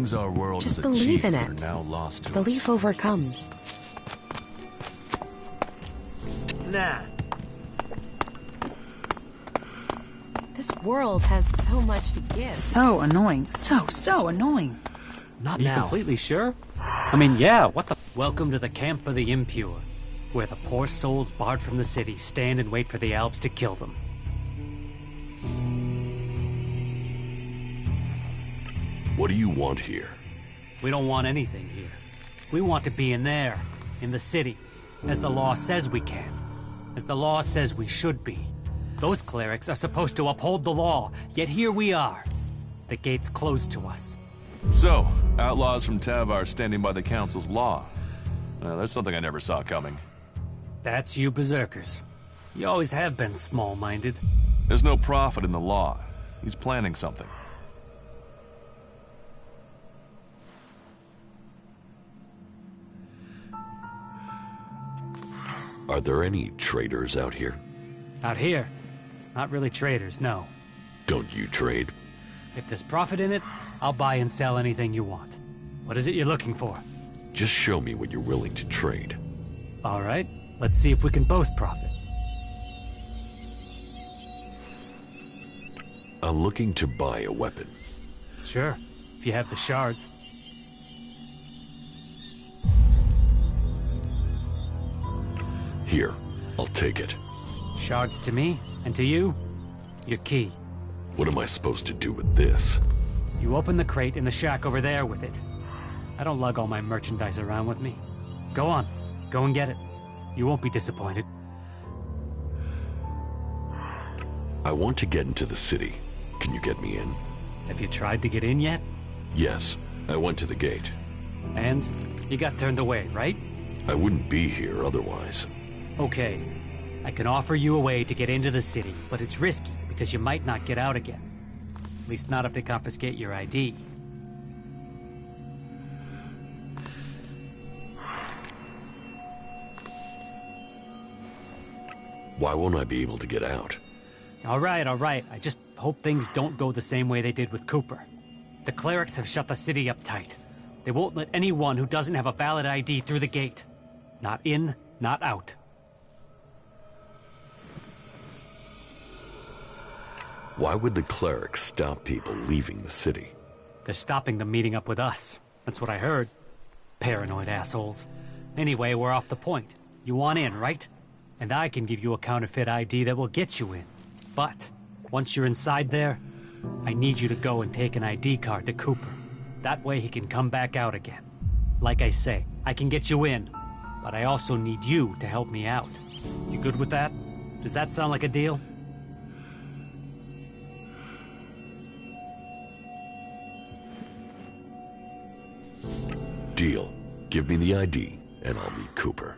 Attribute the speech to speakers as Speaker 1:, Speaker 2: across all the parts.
Speaker 1: seems our world
Speaker 2: Just
Speaker 1: is
Speaker 2: believe in
Speaker 1: achieved
Speaker 2: it.
Speaker 1: and are now lost to
Speaker 2: Belief
Speaker 1: us.
Speaker 2: overcomes.
Speaker 3: Nah.
Speaker 2: This world has so much to give.
Speaker 4: So annoying. So annoying.
Speaker 3: Not
Speaker 5: Are you
Speaker 3: now.
Speaker 5: completely sure? I mean, yeah, what the... Welcome to the camp of the impure, where the poor souls barred from the city stand and wait for the Alps to kill them.
Speaker 6: What do you want here?
Speaker 5: We don't want anything here. We want to be in there, in the city, as the law says we can, as the law says we should be. Those clerics are supposed to uphold the law, yet here we are. The gate's closed to us.
Speaker 1: So, outlaws from Tavar standing by the council's law. That's something I never saw coming.
Speaker 5: That's you berserkers. You always have been small-minded.
Speaker 1: There's no prophet in the law. He's planning something.
Speaker 6: Are there any traitors out here?
Speaker 5: Out here, not really traders, no.
Speaker 6: Don't you trade?
Speaker 5: If there's profit in it, I'll buy and sell anything you want. What is it you're looking for?
Speaker 6: Just show me what you're willing to trade.
Speaker 5: All right, let's see if we can both profit.
Speaker 6: I'm looking to buy a weapon.
Speaker 5: Sure, if you have the shards.
Speaker 6: Here, I'll take it.
Speaker 5: Shards to me, and to you, your key.
Speaker 6: What am I supposed to do with this?
Speaker 5: You open the crate in the shack over there with it. I don't lug all my merchandise around with me. Go on, go and get it. You won't be disappointed.
Speaker 6: I want to get into the city. Can you get me in?
Speaker 5: Have you tried to get in yet?
Speaker 6: Yes, I went to the gate.
Speaker 5: And you got turned away, right?
Speaker 6: I wouldn't be here otherwise.
Speaker 5: Okay, I can offer you a way to get into the city, but it's risky because you might not get out again. At least not if they confiscate your ID.
Speaker 6: Why won't I be able to get out?
Speaker 5: All right. I just hope things don't go the same way they did with Cooper. The clerics have shut the city up tight. They won't let anyone who doesn't have a valid ID through the gate. Not in, not out.
Speaker 6: Why would the clerics stop people leaving the city?
Speaker 5: They're stopping them meeting up with us. That's what I heard. Paranoid assholes. Anyway, we're off the point. You want in, right? And I can give you a counterfeit ID that will get you in. But, once you're inside there, I need you to go and take an ID card to Cooper. That way he can come back out again. Like I say, I can get you in, but I also need you to help me out. You good with that? Does that sound like a deal?
Speaker 6: Deal. Give me the ID, and I'll meet Cooper.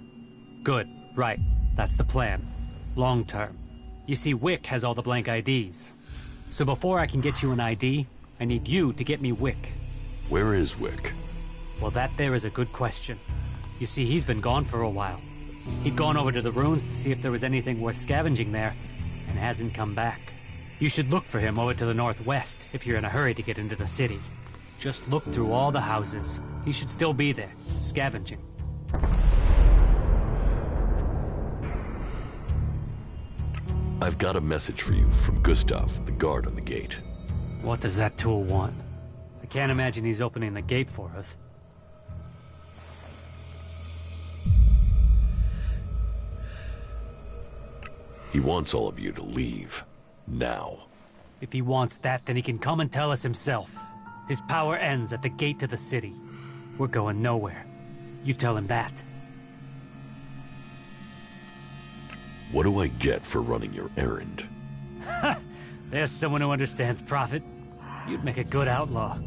Speaker 5: Good. Right. That's the plan. Long term. You see, Wick has all the blank IDs. So before I can get you an ID, I need you to get me Wick.
Speaker 6: Where is Wick?
Speaker 5: Well, that there is a good question. You see, he's been gone for a while. He'd gone over to the ruins to see if there was anything worth scavenging there, and hasn't come back. You should look for him over to the northwest if you're in a hurry to get into the city. Just look through all the houses. He should still be there, scavenging.
Speaker 6: I've got a message for you from Gustav, the guard on the gate.
Speaker 5: What does that tool want? I can't imagine he's opening the gate for us.
Speaker 6: He wants all of you to leave. Now.
Speaker 5: If he wants that, then he can come and tell us himself. His power ends at the gate to the city. We're going nowhere. You tell him that.
Speaker 6: What do I get for running your errand?
Speaker 5: There's someone who understands profit. You'd make a good outlaw.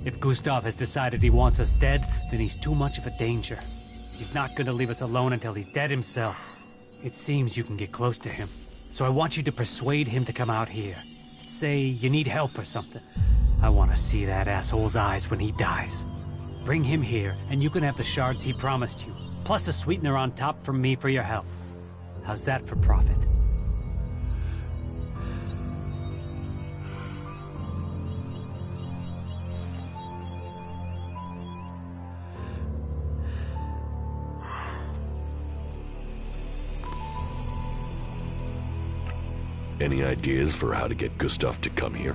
Speaker 5: If Gustav has decided he wants us dead, then he's too much of a danger. He's not gonna leave us alone until he's dead himself. It seems you can get close to him. So I want you to persuade him to come out here. Say you need help or something. I want to see that asshole's eyes when he dies. Bring him here, and you can have the shards he promised you, plus a sweetener on top from me for your help. How's that for profit?
Speaker 6: Any ideas for how to get Gustav to come here?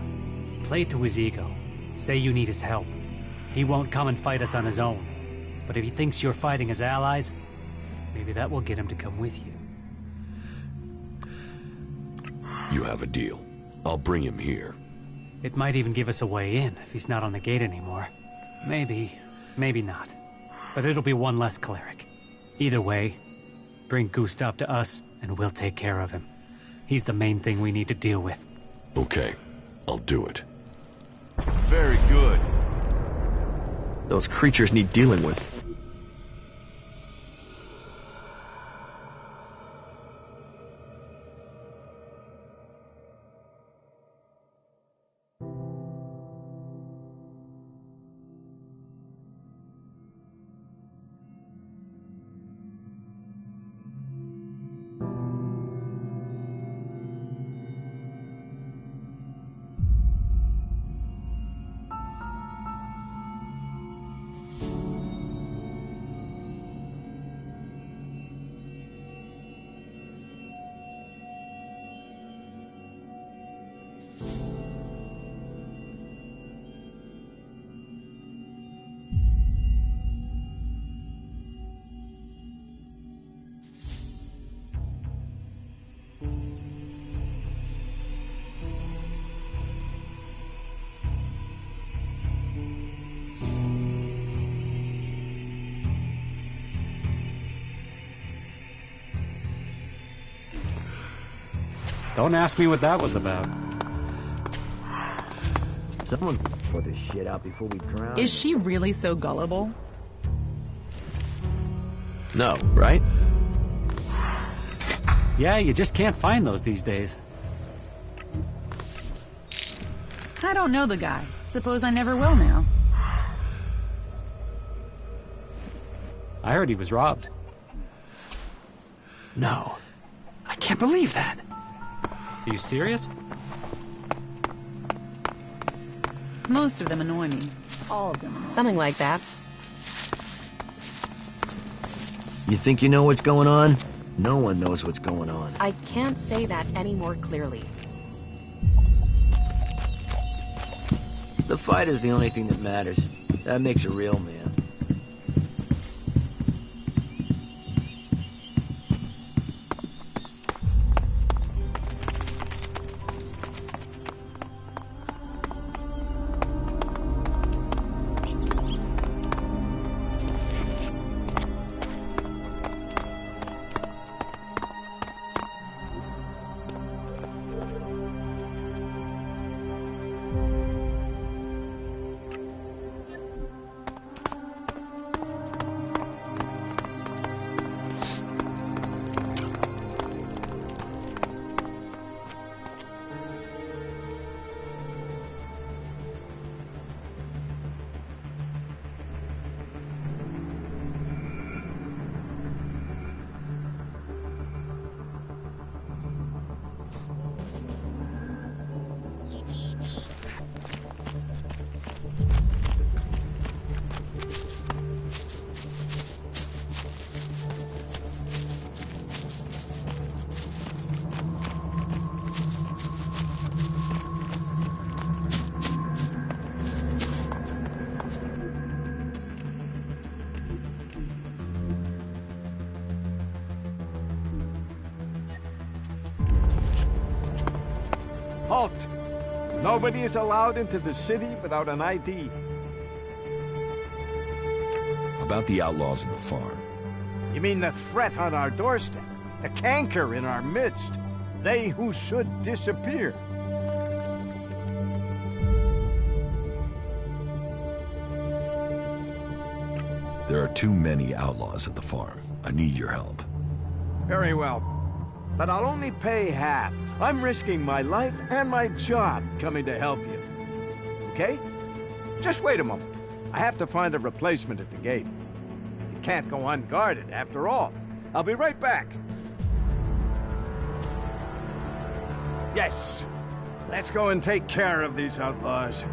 Speaker 5: Play to his ego. Say you need his help. He won't come and fight us on his own. But if he thinks you're fighting as allies, maybe that will get him to come with you.
Speaker 6: You have a deal. I'll bring him here.
Speaker 5: It might even give us a way in if he's not on the gate anymore. Maybe, maybe not. But it'll be one less cleric. Either way, bring Gustav to us and we'll take care of him. He's the main thing we need to deal with.
Speaker 6: Okay, I'll do it.
Speaker 1: Very good.
Speaker 7: Those creatures need dealing with.
Speaker 5: Don't ask me what that was about.
Speaker 3: Someone put this shit out before we drown.
Speaker 4: Is she really so gullible?
Speaker 7: No, right?
Speaker 5: Yeah, you just can't find those these days.
Speaker 4: I don't know the guy. Suppose I never will now.
Speaker 5: I heard he was robbed.
Speaker 7: No. I can't believe that.
Speaker 5: Are you serious?
Speaker 4: Most of them annoy me. All of them.
Speaker 2: Something like that.
Speaker 3: You think you know what's going on? No one knows what's going on.
Speaker 2: I can't say that any more clearly.
Speaker 3: The fight is the only thing that matters. That makes a real man.
Speaker 8: Halt! Nobody is allowed into the city without an ID.
Speaker 6: About the outlaws in the farm.
Speaker 8: You mean the threat on our doorstep? The canker in our midst? They who should disappear?
Speaker 6: There are too many outlaws at the farm. I need your help.
Speaker 8: Very well. But I'll only pay half. I'm risking my life and my job coming to help you. Okay? Just wait a moment. I have to find a replacement at the gate. It can't go unguarded, after all. I'll be right back. Yes. Let's go and take care of these outlaws.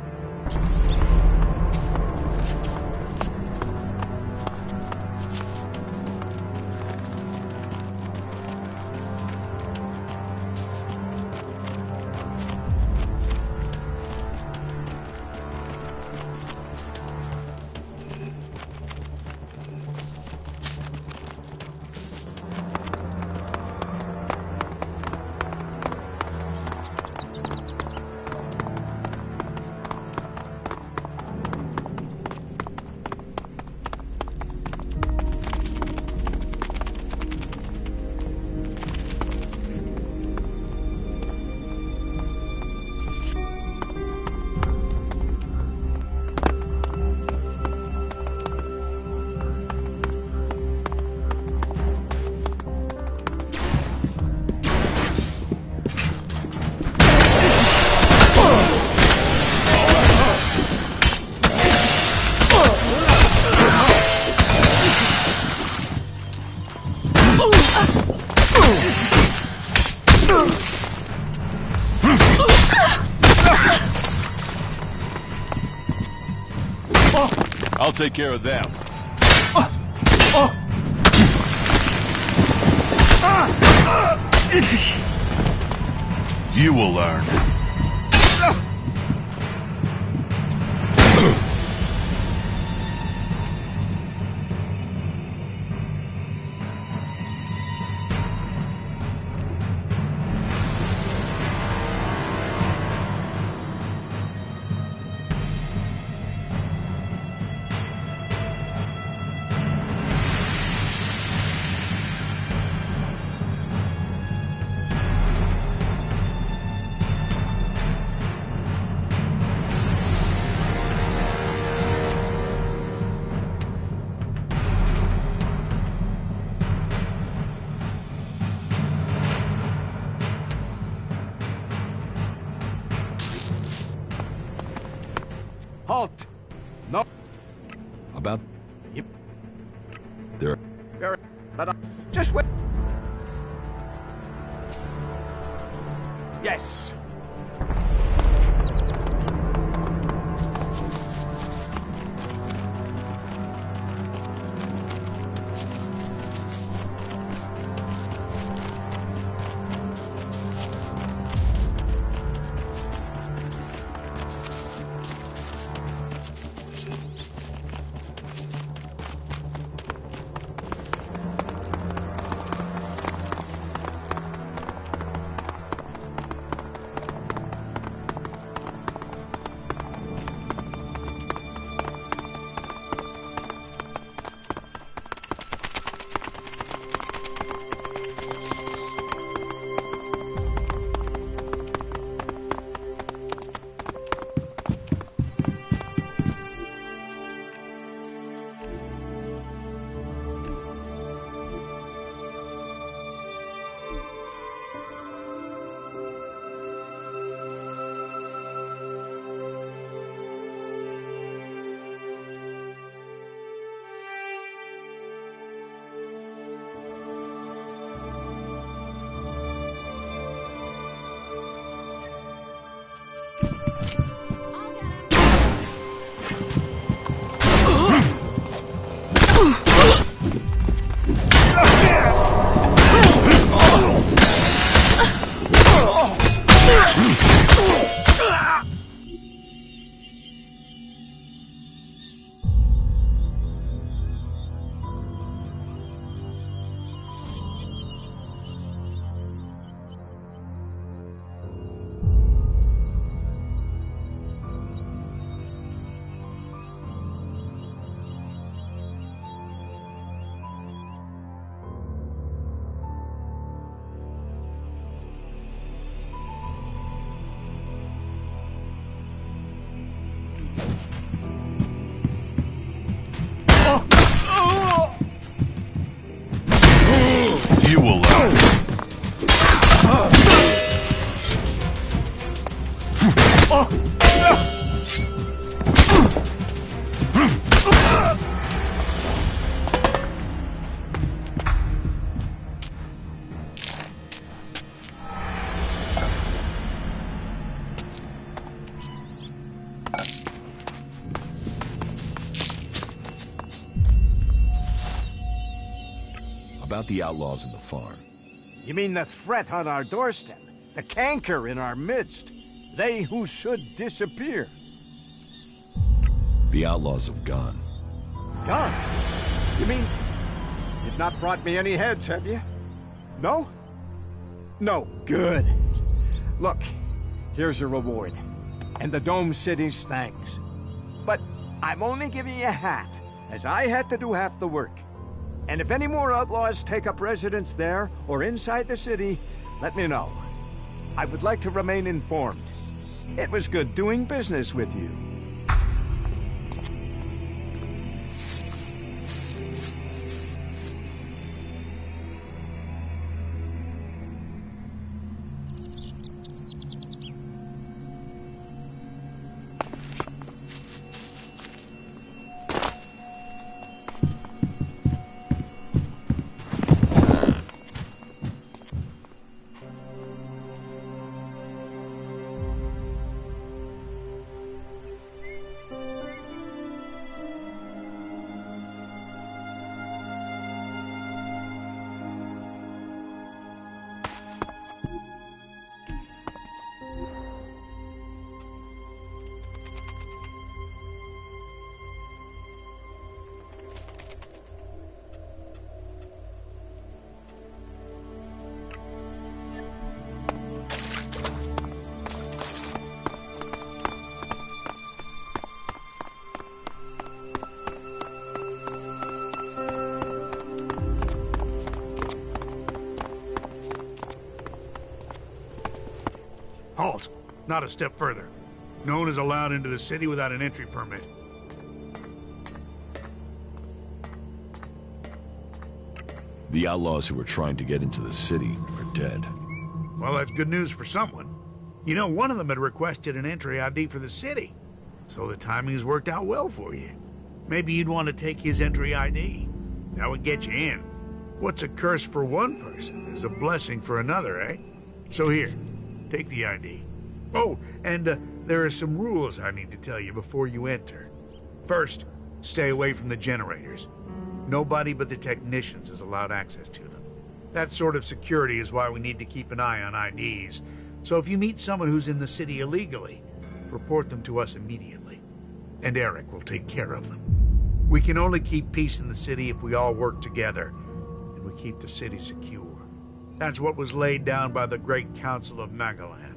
Speaker 1: I'll take care of them. You will learn.
Speaker 8: Halt! No.
Speaker 6: About...
Speaker 8: Yep.
Speaker 6: There...
Speaker 8: Very... But just wait. Yes.
Speaker 1: You will learn.
Speaker 6: About the outlaws in the farm.
Speaker 8: You mean the threat on our doorstep? The canker in our midst? They who should disappear?
Speaker 6: The outlaws have gone.
Speaker 8: Gone? You mean you've not brought me any heads, have you? No? No. Good. Look, here's your reward. And the Dome City's thanks. But I'm only giving you half, as I had to do half the work. And if any more outlaws take up residence there or inside the city, let me know. I would like to remain informed. It was good doing business with you.
Speaker 9: Halt! Not a step further. No one is allowed into the city without an entry permit.
Speaker 6: The outlaws who were trying to get into the city are dead.
Speaker 9: Well, that's good news for someone. You know, one of them had requested an entry ID for the city, so the timing's worked out well for you. Maybe you'd want to take his entry ID. That would get you in. What's a curse for one person is a blessing for another, eh? So here, take the ID. Oh, and there are some rules I need to tell you before you enter. First, stay away from the generators. Nobody but the technicians is allowed access to them. That sort of security is why we need to keep an eye on IDs. So if you meet someone who's in the city illegally, report them to us immediately. And Eric will take care of them. We can only keep peace in the city if we all work together, and we keep the city secure. That's what was laid down by the Great Council of Magalan.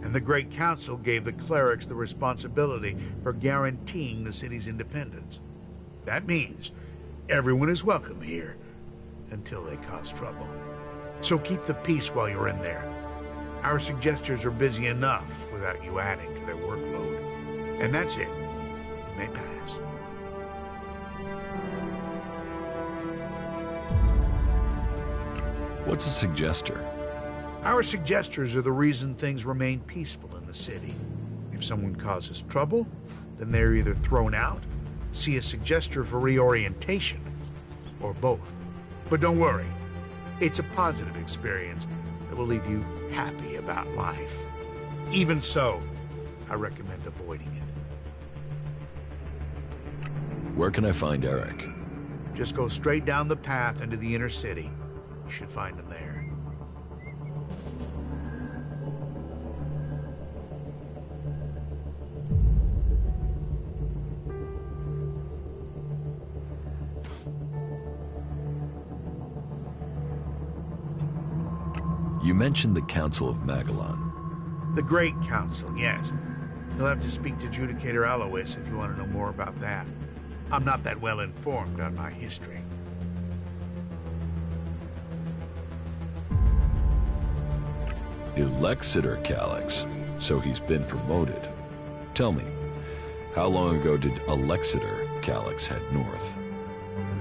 Speaker 9: And the Great Council gave the clerics the responsibility for guaranteeing the city's independence. That means everyone is welcome here, until they cause trouble. So keep the peace while you're in there. Our suggesters are busy enough without you adding to their workload. And that's it. You may pass.
Speaker 6: What's a suggester?
Speaker 9: Our suggesters are the reason things remain peaceful in the city. If someone causes trouble, then they're either thrown out, see a suggester for reorientation, or both. But don't worry, it's a positive experience that will leave you happy about life. Even so, I recommend avoiding it.
Speaker 6: Where can I find Eric?
Speaker 9: Just go straight down the path into the inner city. You should find him there.
Speaker 6: You mentioned the Council of Magalan.
Speaker 9: The Great Council, yes. You'll have to speak to Judicator Alois if you want to know more about that. I'm not that well informed on my history.
Speaker 6: Elexeter Calyx, so he's been promoted. Tell me, how long ago did Elexeter Calyx head north?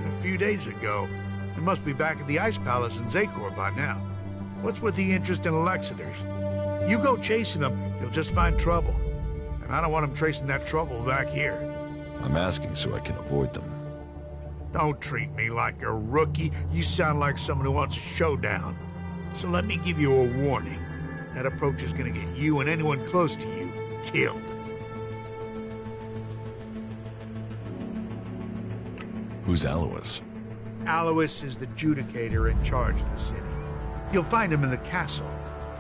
Speaker 9: A few days ago. It must be back at the Ice Palace in Zakor by now. What's with the interest in Elexeters? You go chasing them, you'll just find trouble. And I don't want them tracing that trouble back here.
Speaker 6: I'm asking so I can avoid them.
Speaker 9: Don't treat me like a rookie. You sound like someone who wants a showdown. So let me give you a warning. That approach is gonna get you and anyone close to you killed.
Speaker 6: Who's Alois?
Speaker 9: Alois is the Judicator in charge of the city. You'll find him in the castle.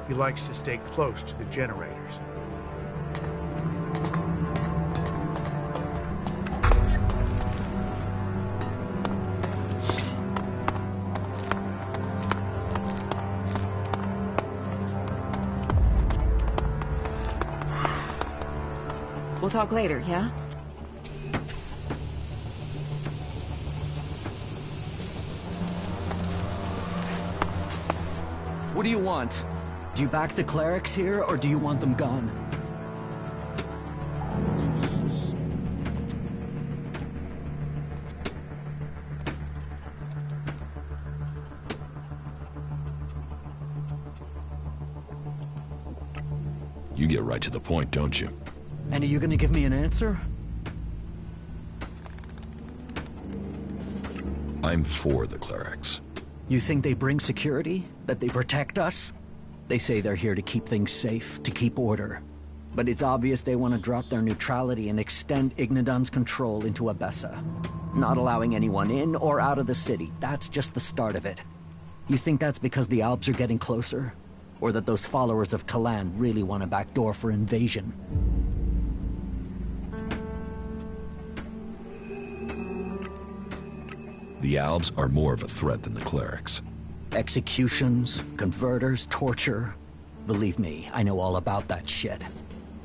Speaker 9: He likes to stay close to the generators.
Speaker 2: We'll talk later, yeah?
Speaker 10: What do you want? Do you back the clerics here, or do you want them gone?
Speaker 6: You get right to the point, don't you?
Speaker 10: And are you gonna give me an answer?
Speaker 6: I'm for the clerics.
Speaker 10: You think they bring security? That they protect us? They say they're here to keep things safe, to keep order. But it's obvious they want to drop their neutrality and extend Ignadon's control into Abessa. Not allowing anyone in or out of the city. That's just the start of it. You think that's because the Alps are getting closer? Or that those followers of Kalan really want a backdoor for invasion?
Speaker 6: The Albs are more of a threat than the clerics.
Speaker 10: Executions, converters, torture. Believe me, I know all about that shit.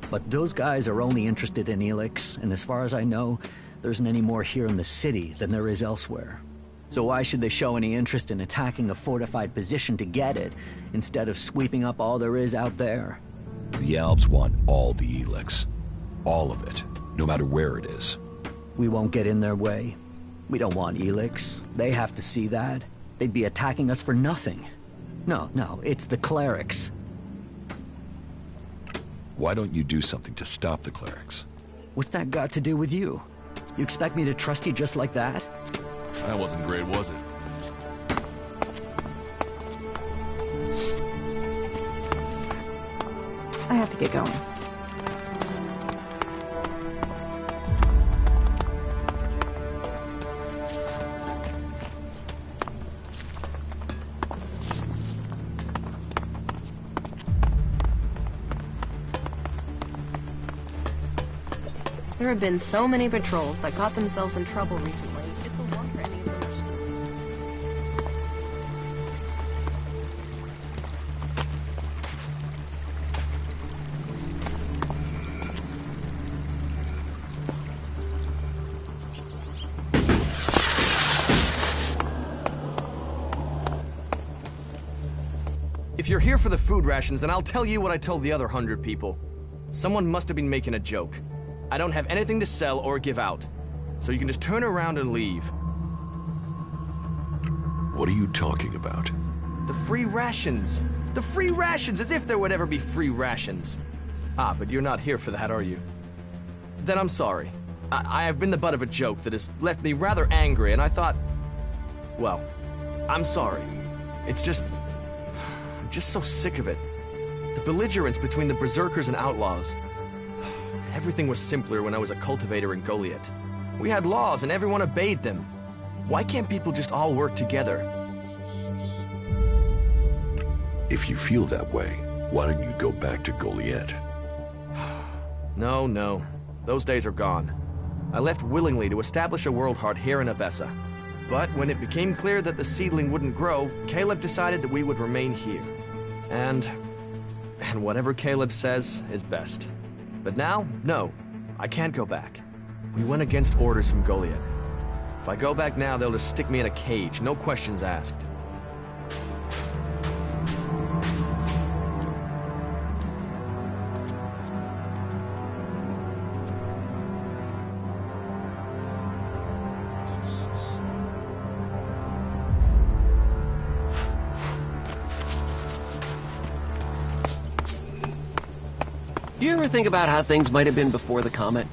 Speaker 10: But those guys are only interested in Elex, and as far as I know, there isn't any more here in the city than there is elsewhere. So why should they show any interest in attacking a fortified position to get it, instead of sweeping up all there is out there?
Speaker 6: The Alps want all the Elex. All of it, no matter where it is.
Speaker 10: We won't get in their way. We don't want Elex. They have to see that. They'd be attacking us for nothing. No, it's the clerics.
Speaker 6: Why don't you do something to stop the clerics?
Speaker 10: What's that got to do with you? You expect me to trust you just like that?
Speaker 1: That wasn't great, was it?
Speaker 4: I have to get going.
Speaker 2: There have been so many patrols that got themselves in trouble recently. It's a wonder any of them are still...
Speaker 7: If you're here for the food rations, then I'll tell you what I told the other 100 people. Someone must have been making a joke. I don't have anything to sell or give out, so you can just turn around and leave.
Speaker 6: What are you talking about?
Speaker 7: The free rations! The free rations, as if there would ever be free rations. Ah, but you're not here for that, are you? Then I'm sorry. I have been the butt of a joke that has left me rather angry, and I thought... Well, I'm sorry. It's just... I'm just so sick of it. The belligerence between the berserkers and outlaws. Everything was simpler when I was a cultivator in Goliath. We had laws and everyone obeyed them. Why can't people just all work together?
Speaker 6: If you feel that way, why don't you go back to Goliath?
Speaker 7: No. Those days are gone. I left willingly to establish a world heart here in Abessa. But when it became clear that the seedling wouldn't grow, Caleb decided that we would remain here. And whatever Caleb says is best. But now, no, I can't go back. We went against orders from Goliath. If I go back now, they'll just stick me in a cage, no questions asked.
Speaker 11: Do you ever think about how things might have been before the comet?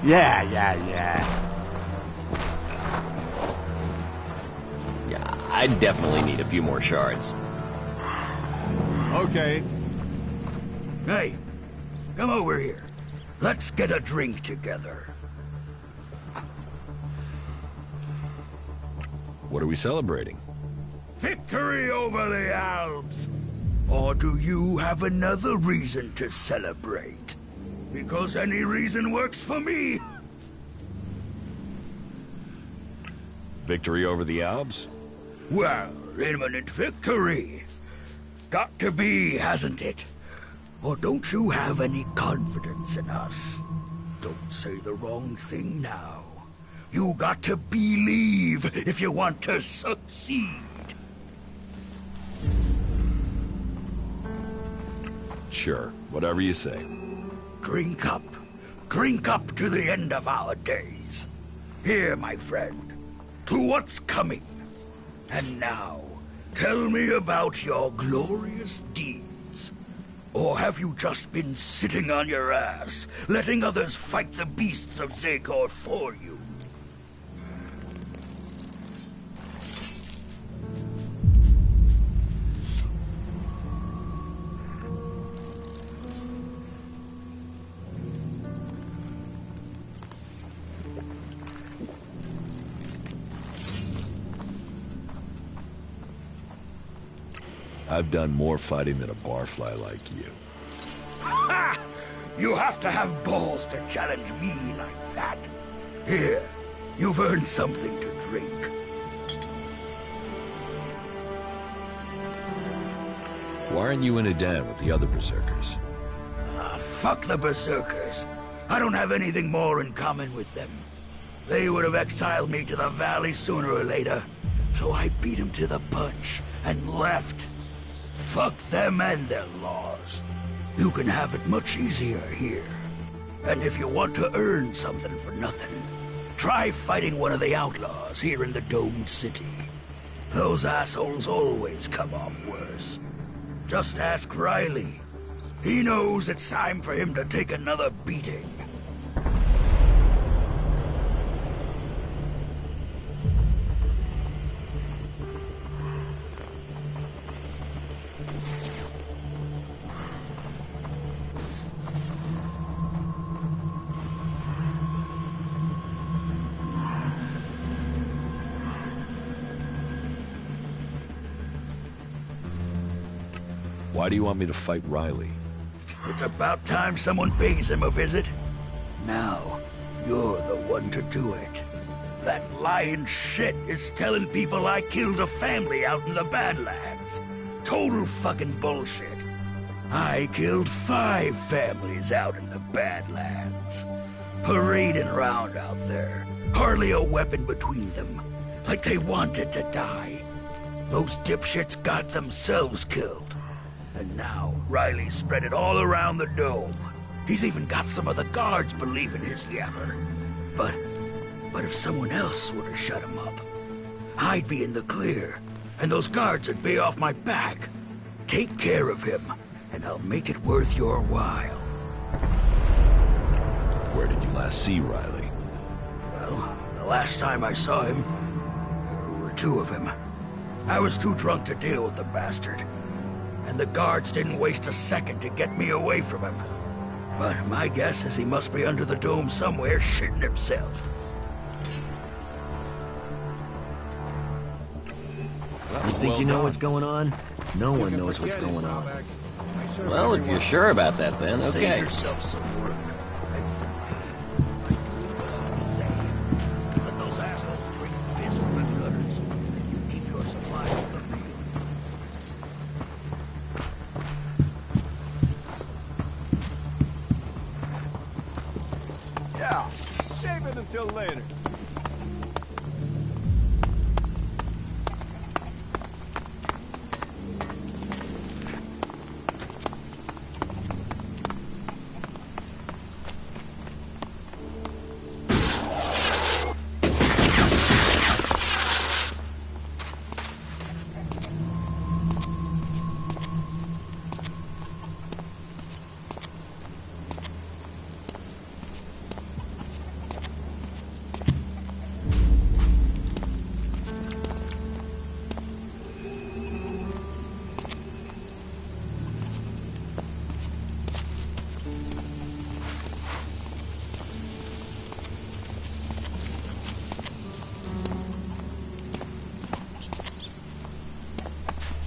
Speaker 8: Yeah.
Speaker 11: Yeah, I'd definitely need a few more shards.
Speaker 8: Okay.
Speaker 9: Hey, come over here. Let's get a drink together.
Speaker 6: What are we celebrating?
Speaker 9: Victory over the Alps! Or do you have another reason to celebrate? Because any reason works for me.
Speaker 6: Victory over the Alps?
Speaker 9: Well, imminent victory. Got to be, hasn't it? Or don't you have any confidence in us? Don't say the wrong thing now. You got to believe if you want to succeed.
Speaker 6: Sure, whatever you say.
Speaker 9: Drink up. Drink up to the end of our days. Here, my friend, to what's coming. And now, tell me about your glorious deeds. Or have you just been sitting on your ass, letting others fight the beasts of Zagor for you?
Speaker 6: I've done more fighting than a barfly like you.
Speaker 9: Ha! You have to have balls to challenge me like that. Here, you've earned something to drink.
Speaker 6: Why aren't you in a den with the other berserkers?
Speaker 9: Fuck the berserkers. I don't have anything more in common with them. They would have exiled me to the valley sooner or later, so I beat them to the punch and left. Fuck them and their laws.
Speaker 12: You can have it much easier here. And if you want to earn something for nothing, try fighting one of the outlaws here in the domed city. Those assholes always come off worse. Just ask Riley. He knows it's time for him to take another beating.
Speaker 6: Why do you want me to fight Riley?
Speaker 12: It's about time someone pays him a visit. Now, you're the one to do it. That lying shit is telling people I killed a family out in the Badlands. Total fucking bullshit. I killed 5 families out in the Badlands. Parading around out there, hardly a weapon between them, like they wanted to die. Those dipshits got themselves killed. And now, Riley spread it all around the dome. He's even got some of the guards believing his yammer. But if someone else would have shut him up, I'd be in the clear, and those guards would be off my back. Take care of him, and I'll make it worth your while.
Speaker 6: Where did you last see Riley?
Speaker 12: Well, the last time I saw him, there were 2 of him. I was too drunk to deal with the bastard. And the guards didn't waste a second to get me away from him. But my guess is he must be under the dome somewhere shitting himself.
Speaker 3: You think you know what's going on? No one knows what's going on.
Speaker 11: Well, if you're sure about that, then
Speaker 12: Save
Speaker 11: okay.
Speaker 12: yourself some work and some pain. Let those assholes drink piss from the gutters. You keep your supply of the real.
Speaker 8: Yeah, save it until later.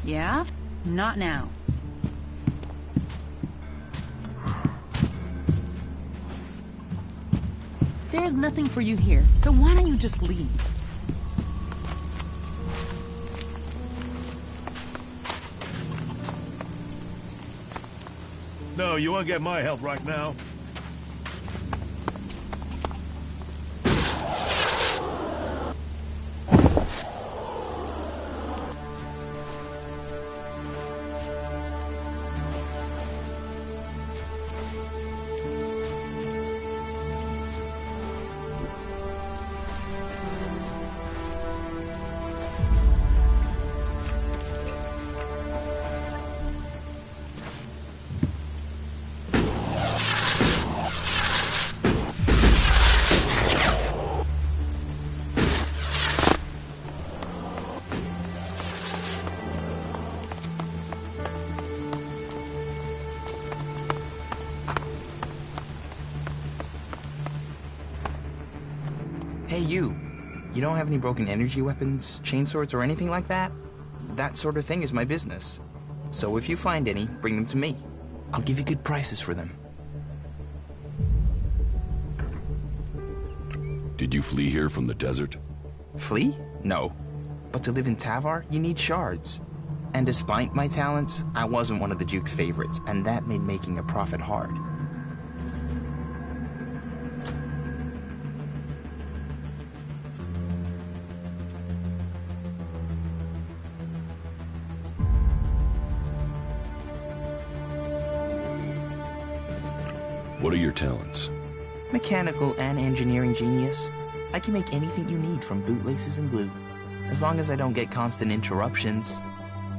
Speaker 4: Yeah? Not now. There's nothing for you here, so why don't you just leave?
Speaker 13: No, you won't get my help right now.
Speaker 14: Hey, you. You don't have any broken energy weapons, chainswords, or anything like that? That sort of thing is my business. So if you find any, bring them to me. I'll give you good prices for them.
Speaker 6: Did you flee here from the desert?
Speaker 14: Flee? No. But to live in Tavar, you need shards. And despite my talents, I wasn't one of the Duke's favorites, and that made making a profit hard.
Speaker 6: What are your talents?
Speaker 14: Mechanical and engineering genius. I can make anything you need from bootlaces and glue, as long as I don't get constant interruptions.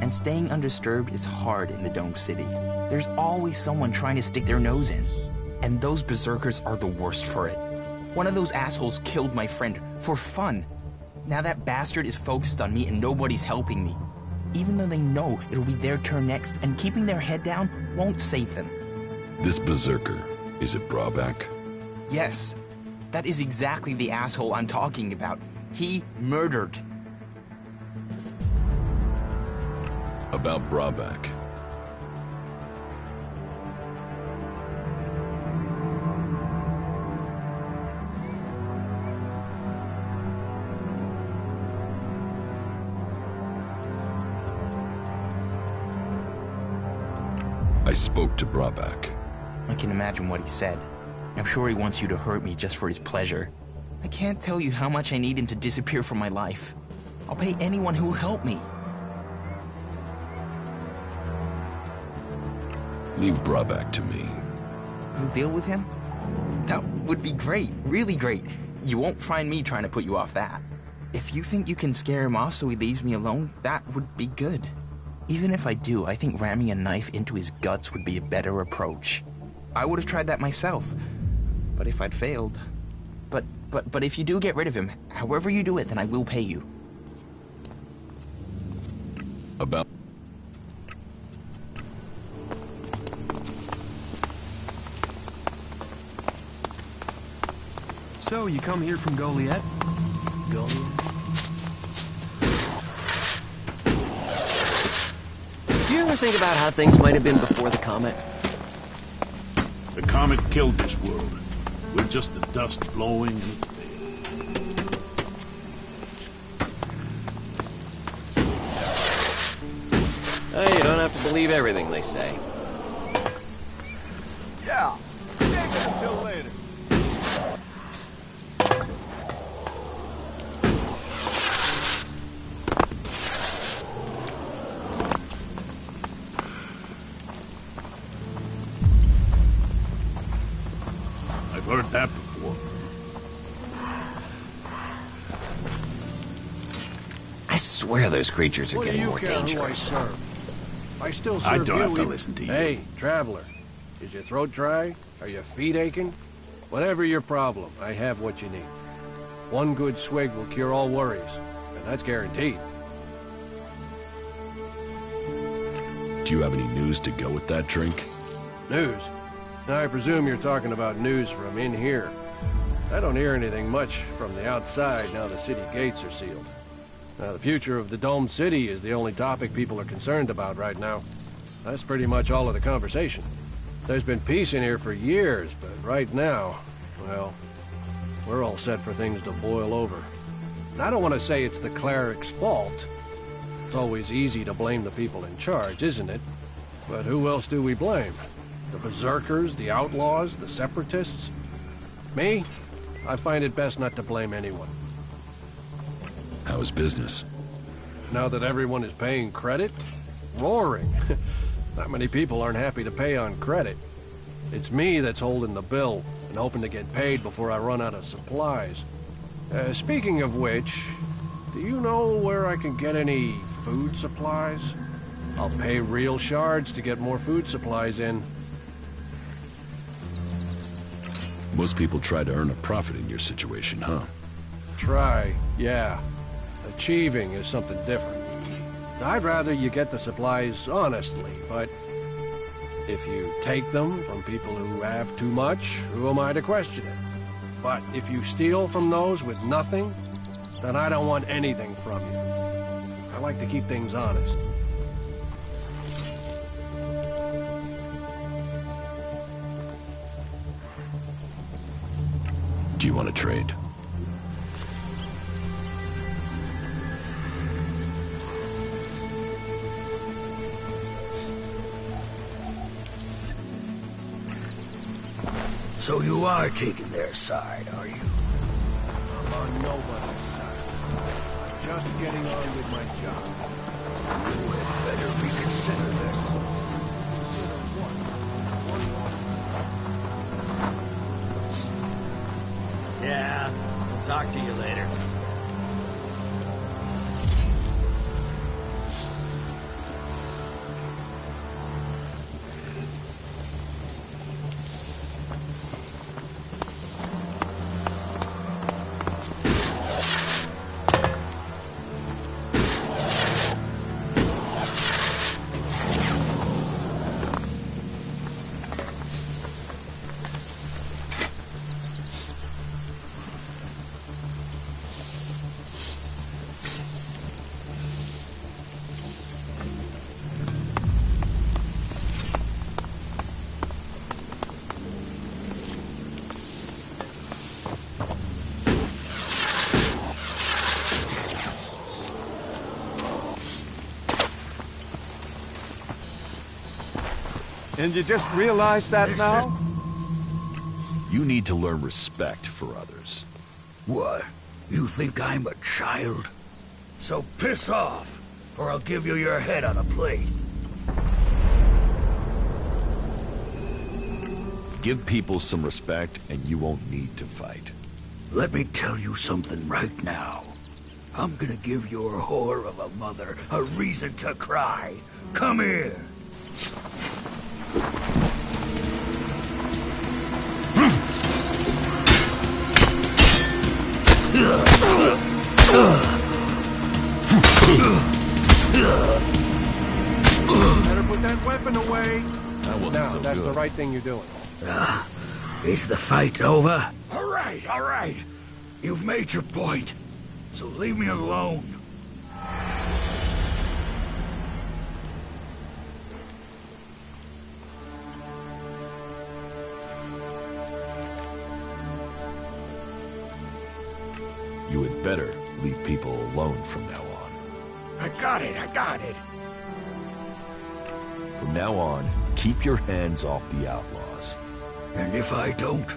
Speaker 14: And staying undisturbed is hard in the domed city. There's always someone trying to stick their nose in. And those berserkers are the worst for it. One of those assholes killed my friend for fun. Now that bastard is focused on me and nobody's helping me. Even though they know it'll be their turn next, and keeping their head down won't save them.
Speaker 6: This berserker, is it Brabak?
Speaker 14: Yes. That is exactly the asshole I'm talking about. He murdered.
Speaker 6: About Brabak. I spoke to Brabak.
Speaker 14: I can imagine what he said. I'm sure he wants you to hurt me just for his pleasure. I can't tell you how much I need him to disappear from my life. I'll pay anyone who will help me.
Speaker 6: Leave Brabak to me.
Speaker 14: You'll deal with him? That would be great, really great. You won't find me trying to put you off that. If you think you can scare him off so he leaves me alone, that would be good. Even if I do, I think ramming a knife into his guts would be a better approach. I would have tried that myself. But if I'd failed... But if you do get rid of him, however you do it, then I will pay you.
Speaker 6: About...
Speaker 15: So, you come here from Goliath? Goliath?
Speaker 11: Do you ever think about how things might have been before the comet?
Speaker 13: The comet killed this world. We're just the dust blowing in its tail.
Speaker 11: Hey, you don't have to believe everything they say.
Speaker 8: Yeah, take it until later.
Speaker 13: I've heard that before.
Speaker 11: I swear those creatures are
Speaker 16: What do
Speaker 11: getting
Speaker 16: you
Speaker 11: more
Speaker 16: care who I
Speaker 11: dangerous.
Speaker 16: serve? I still
Speaker 13: I
Speaker 16: serve
Speaker 13: don't
Speaker 16: you.
Speaker 13: have to
Speaker 16: even-
Speaker 13: listen to you.
Speaker 16: Hey, traveler. Is your throat dry? Are your feet aching? Whatever your problem, I have what you need. One good swig will cure all worries, and that's guaranteed.
Speaker 6: Do you have any news to go with that drink?
Speaker 16: News? Now, I presume you're talking about news from in here. I don't hear anything much from the outside now the city gates are sealed. Now, the future of the domed city is the only topic people are concerned about right now. That's pretty much all of the conversation. There's been peace in here for years, but right now, well, we're all set for things to boil over. And I don't want to say it's the cleric's fault. It's always easy to blame the people in charge, isn't it? But who else do we blame? The berserkers, the outlaws, the separatists? Me? I find it best not to blame anyone.
Speaker 6: How is business?
Speaker 16: Now that everyone is paying credit? Roaring. Not many people aren't happy to pay on credit. It's me that's holding the bill and hoping to get paid before I run out of supplies. Speaking of which, do you know where I can get any food supplies? I'll pay real shards to get more food supplies in.
Speaker 6: Most people try to earn a profit in your situation, huh?
Speaker 16: Try, yeah. Achieving is something different. I'd rather you get the supplies honestly, but if you take them from people who have too much, who am I to question it? But if you steal from those with nothing, then I don't want anything from you. I like to keep things honest.
Speaker 6: Do you want to trade?
Speaker 12: So you are taking their side, are you?
Speaker 16: I'm on nobody's side. I'm just getting on with my job.
Speaker 12: You had better reconsider this.
Speaker 16: Consider what?
Speaker 8: talk to you later. And you just realized that now?
Speaker 6: You need to learn respect for others.
Speaker 12: What? You think I'm a child? So piss off, or I'll give you your head on a plate.
Speaker 6: Give people some respect, and you won't need to fight.
Speaker 12: Let me tell you something right now. I'm gonna give your whore of a mother a reason to cry. Come here.
Speaker 16: Better put that weapon away.
Speaker 1: That wasn't
Speaker 16: now,
Speaker 1: so
Speaker 16: that's
Speaker 1: good.
Speaker 16: the right thing you're doing.
Speaker 12: Is the fight over? All right. You've made your point. So leave me alone.
Speaker 6: You had better leave people alone from now on.
Speaker 12: I got it.
Speaker 6: From now on, keep your hands off the outlaws.
Speaker 12: And if I don't?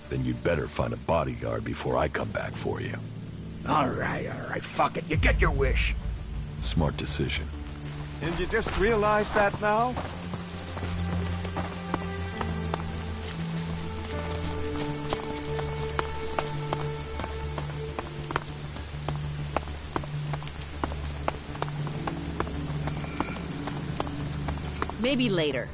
Speaker 6: Then you'd better find a bodyguard before I come back for you.
Speaker 12: All right. Fuck it. You get your wish.
Speaker 6: Smart decision.
Speaker 8: And you just realized that now?
Speaker 2: Maybe later.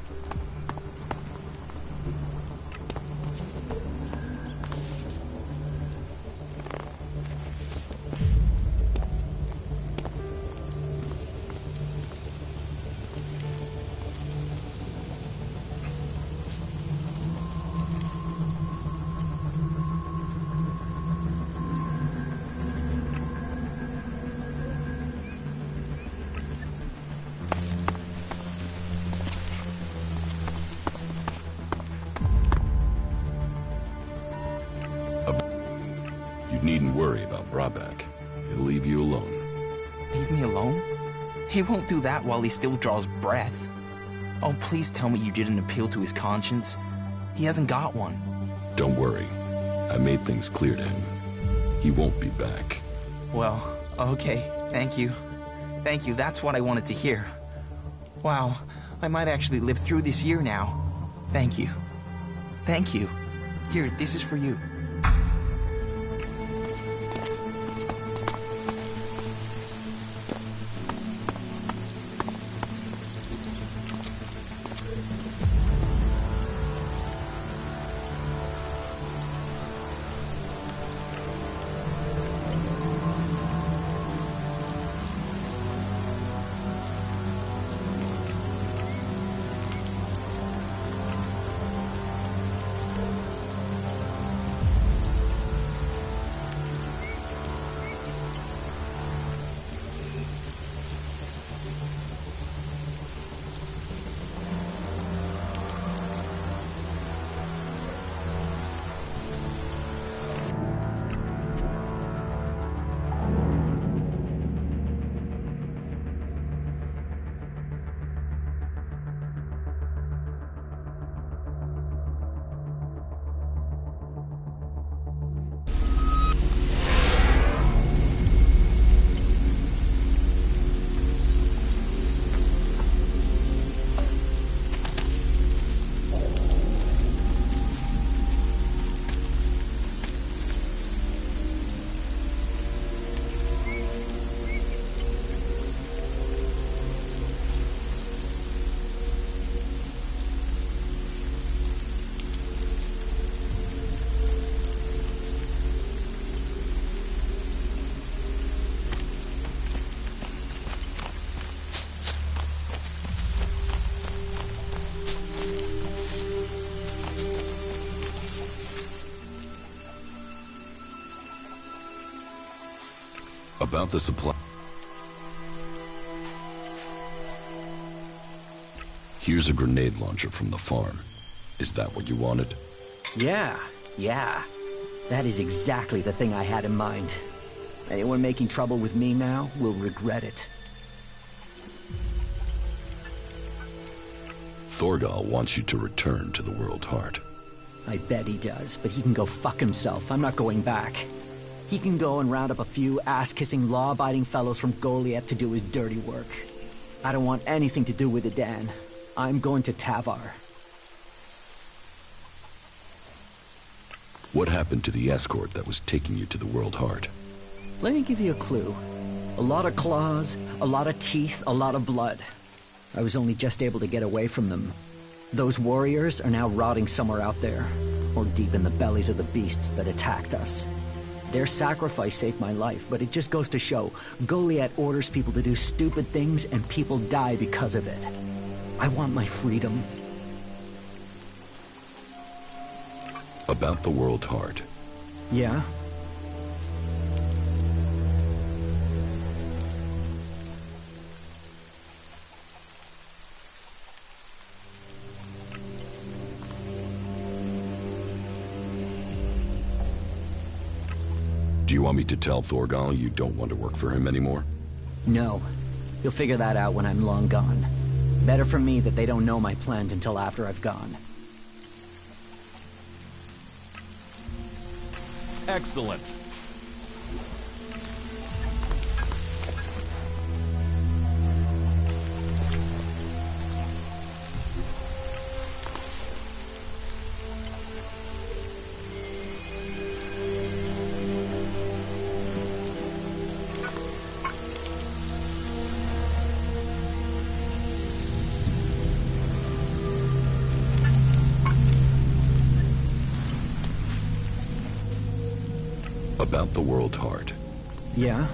Speaker 6: You needn't worry about Brabeck. He'll leave you alone.
Speaker 14: Leave me alone? He won't do that while he still draws breath. Oh, please tell me you didn't appeal to his conscience. He hasn't got one.
Speaker 6: Don't worry. I made things clear to him. He won't be back.
Speaker 14: Well, okay. Thank you. That's what I wanted to hear. Wow, I might actually live through this year now. Thank you. Here, this is for you.
Speaker 6: About the supply... Here's a grenade launcher from the farm. Is that what you wanted?
Speaker 10: Yeah. That is exactly the thing I had in mind. Anyone making trouble with me now will regret it.
Speaker 6: Thorgal wants you to return to the World Heart.
Speaker 10: I bet he does, but he can go fuck himself. I'm not going back. He can go and round up a few ass-kissing, law-abiding fellows from Goliath to do his dirty work. I don't want anything to do with it, Dan. I'm going to Tavar.
Speaker 6: What happened to the escort that was taking you to the World Heart?
Speaker 10: Let me give you a clue. A lot of claws, a lot of teeth, a lot of blood. I was only just able to get away from them. Those warriors are now rotting somewhere out there, or deep in the bellies of the beasts that attacked us. Their sacrifice saved my life, but it just goes to show, Goliath orders people to do stupid things and people die because of it. I want my freedom.
Speaker 6: About the World Heart.
Speaker 10: Yeah?
Speaker 6: Do you want me to tell Thorgal you don't want to work for him anymore?
Speaker 10: No. He'll figure that out when I'm long gone. Better for me that they don't know my plans until after I've gone.
Speaker 1: Excellent.
Speaker 6: About the World Heart.
Speaker 10: Yeah?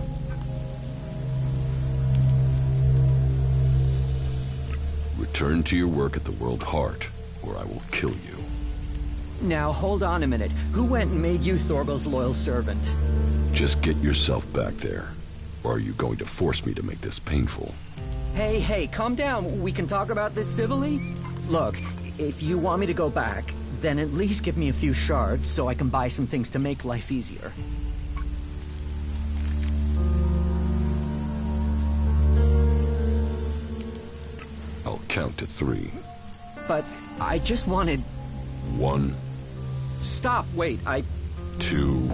Speaker 6: Return to your work at the World Heart, or I will kill you.
Speaker 10: Now, hold on a minute. Who went and made you Thorgal's loyal servant?
Speaker 6: Just get yourself back there. Or are you going to force me to make this painful?
Speaker 10: Hey, calm down. We can talk about this civilly? Look, if you want me to go back, then at least give me a few shards so I can buy some things to make life easier.
Speaker 6: I'll count to 3.
Speaker 10: But I just wanted...
Speaker 6: 1.
Speaker 10: Stop, wait,
Speaker 6: 2.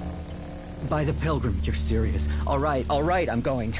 Speaker 10: By the Pilgrim, you're serious. All right, I'm going.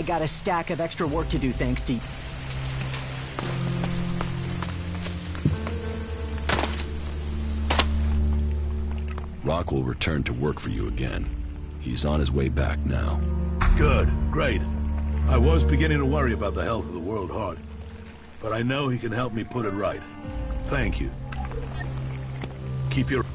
Speaker 10: I got a stack of extra work to do thanks to...
Speaker 6: Rock will return to work for you again. He's on his way back now.
Speaker 13: Good. Great. I was beginning to worry about the health of the World Heart. But I know he can help me put it right. Thank you. Keep your...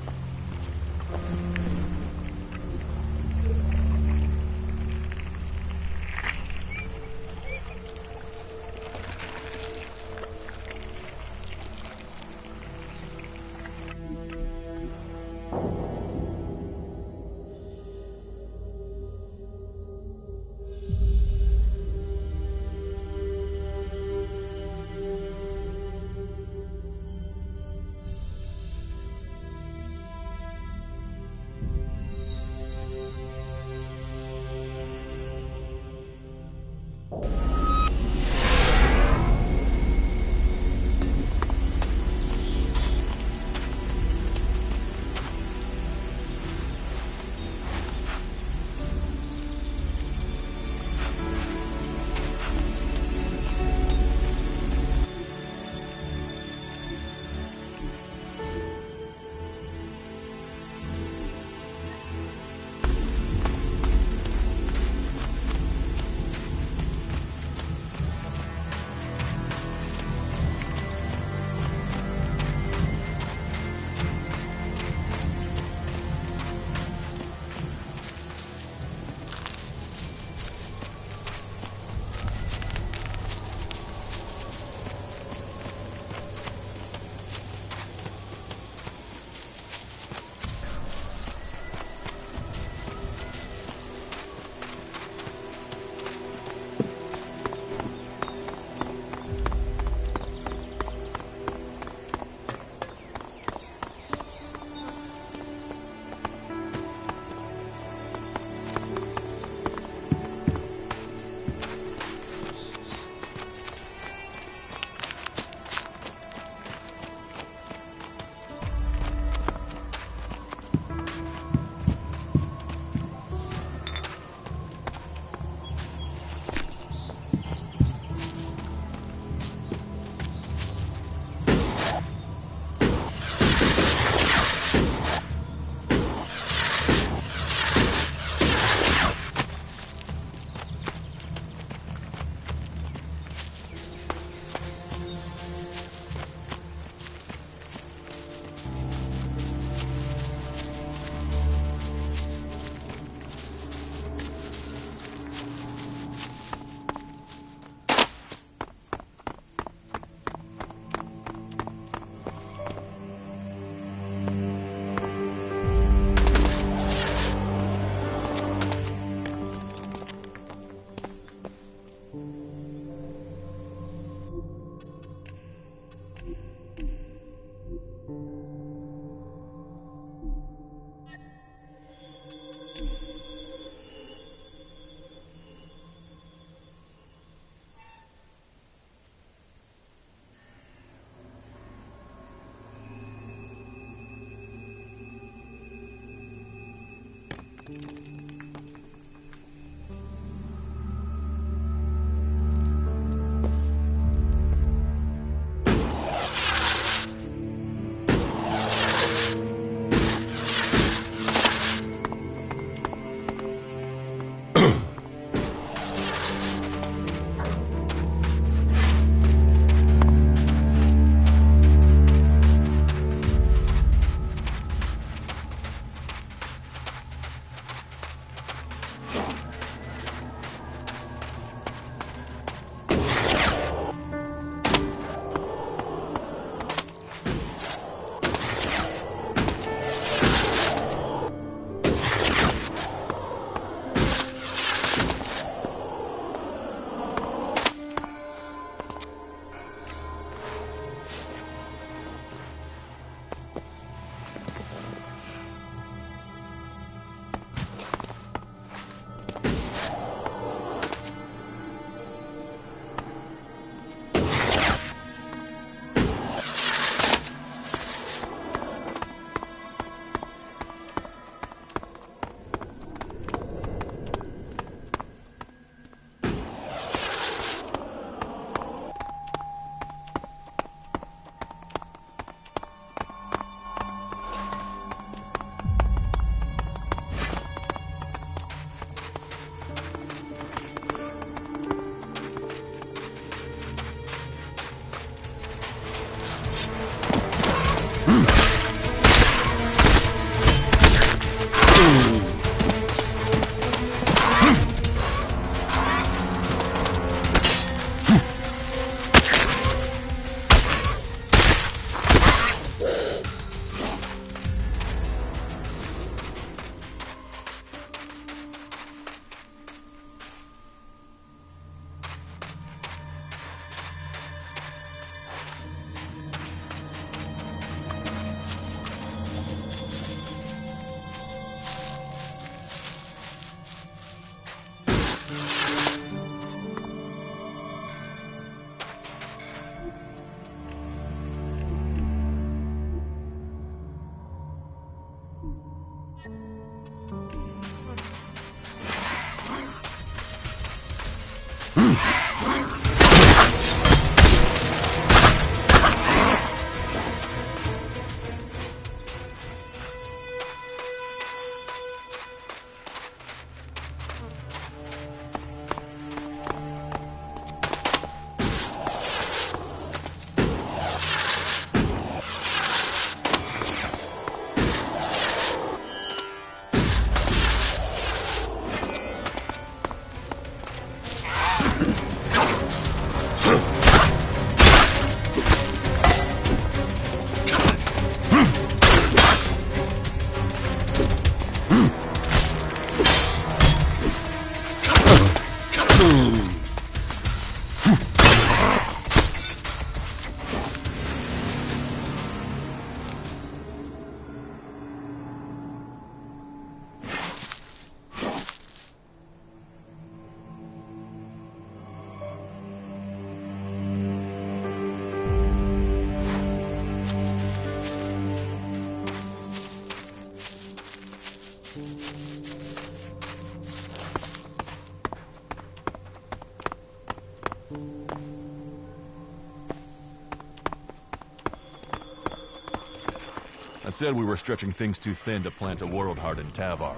Speaker 1: I said we were stretching things too thin to plant a world heart in Tavar.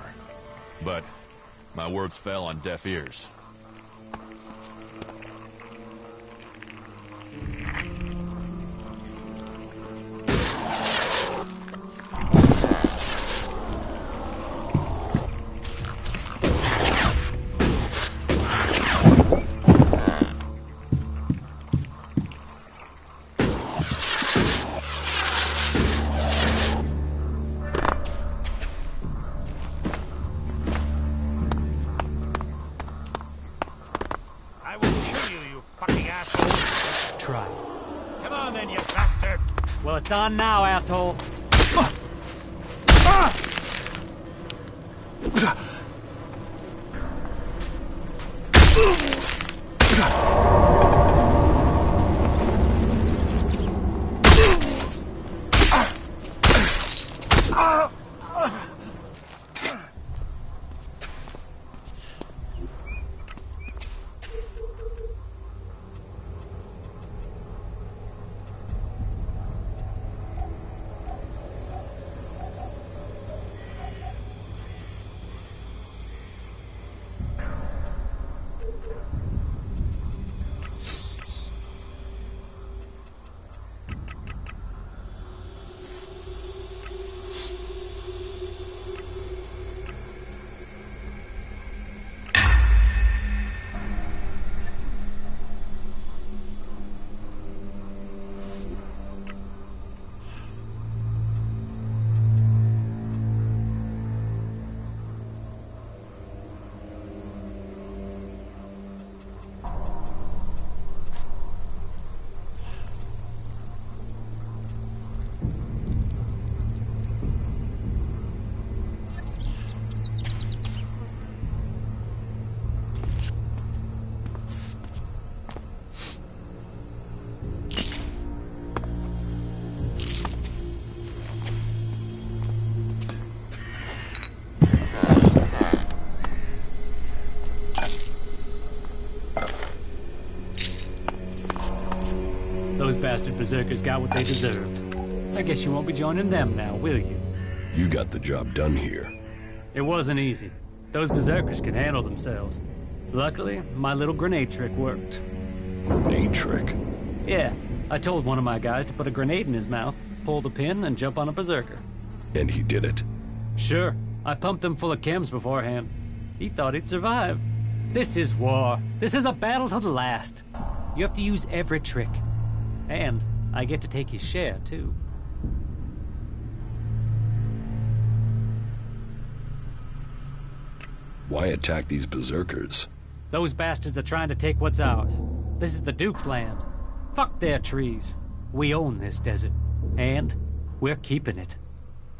Speaker 1: But my words fell on deaf ears.
Speaker 5: It's on now, asshole. Those bastard berserkers got what they deserved. I guess you won't be joining them now, will you?
Speaker 6: You got the job done here.
Speaker 5: It wasn't easy. Those berserkers can handle themselves. Luckily, my little grenade trick worked.
Speaker 6: Grenade trick?
Speaker 5: Yeah, I told one of my guys to put a grenade in his mouth, pull the pin, and jump on a berserker.
Speaker 6: And he did it?
Speaker 5: Sure. I pumped them full of chems beforehand. He thought he'd survive. This is war. This is a battle to the last. You have to use every trick. And I get to take his share, too.
Speaker 6: Why attack these berserkers?
Speaker 5: Those bastards are trying to take what's ours. This is the Duke's land. Fuck their trees. We own this desert. And we're keeping it.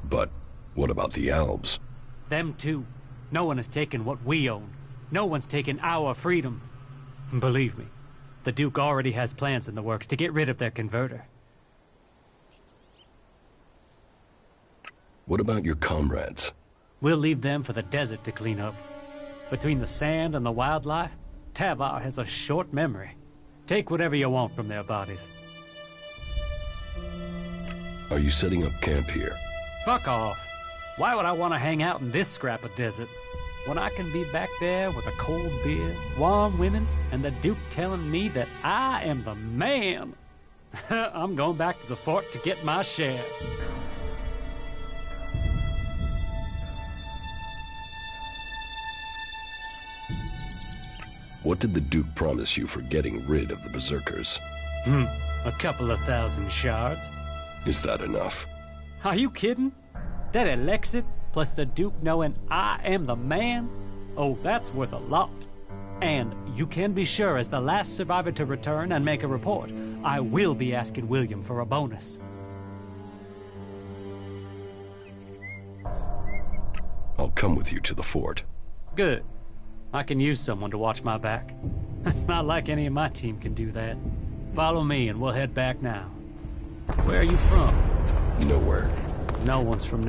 Speaker 6: But what about the elves?
Speaker 5: Them too. No one has taken what we own. No one's taken our freedom. Believe me, the Duke already has plans in the works to get rid of their converter.
Speaker 6: What about your comrades?
Speaker 5: We'll leave them for the desert to clean up. Between the sand and the wildlife, Tavar has a short memory. Take whatever you want from their bodies.
Speaker 6: Are you setting up camp here?
Speaker 5: Fuck off. Why would I want to hang out in this scrap of desert when I can be back there with a cold beer, warm women, and the Duke telling me that I am the man? I'm going back to the fort to get my share.
Speaker 6: What did the Duke promise you for getting rid of the berserkers?
Speaker 5: A couple of 1,000 shards.
Speaker 6: Is that enough?
Speaker 5: Are you kidding? That Elex plus the Duke knowing I am the man? Oh, that's worth a lot. And you can be sure, as the last survivor to return and make a report, I will be asking William for a bonus.
Speaker 6: I'll come with you to the fort.
Speaker 5: Good. I can use someone to watch my back. It's not like any of my team can do that. Follow me and we'll head back now. Where are you from?
Speaker 6: Nowhere.
Speaker 5: No one's from...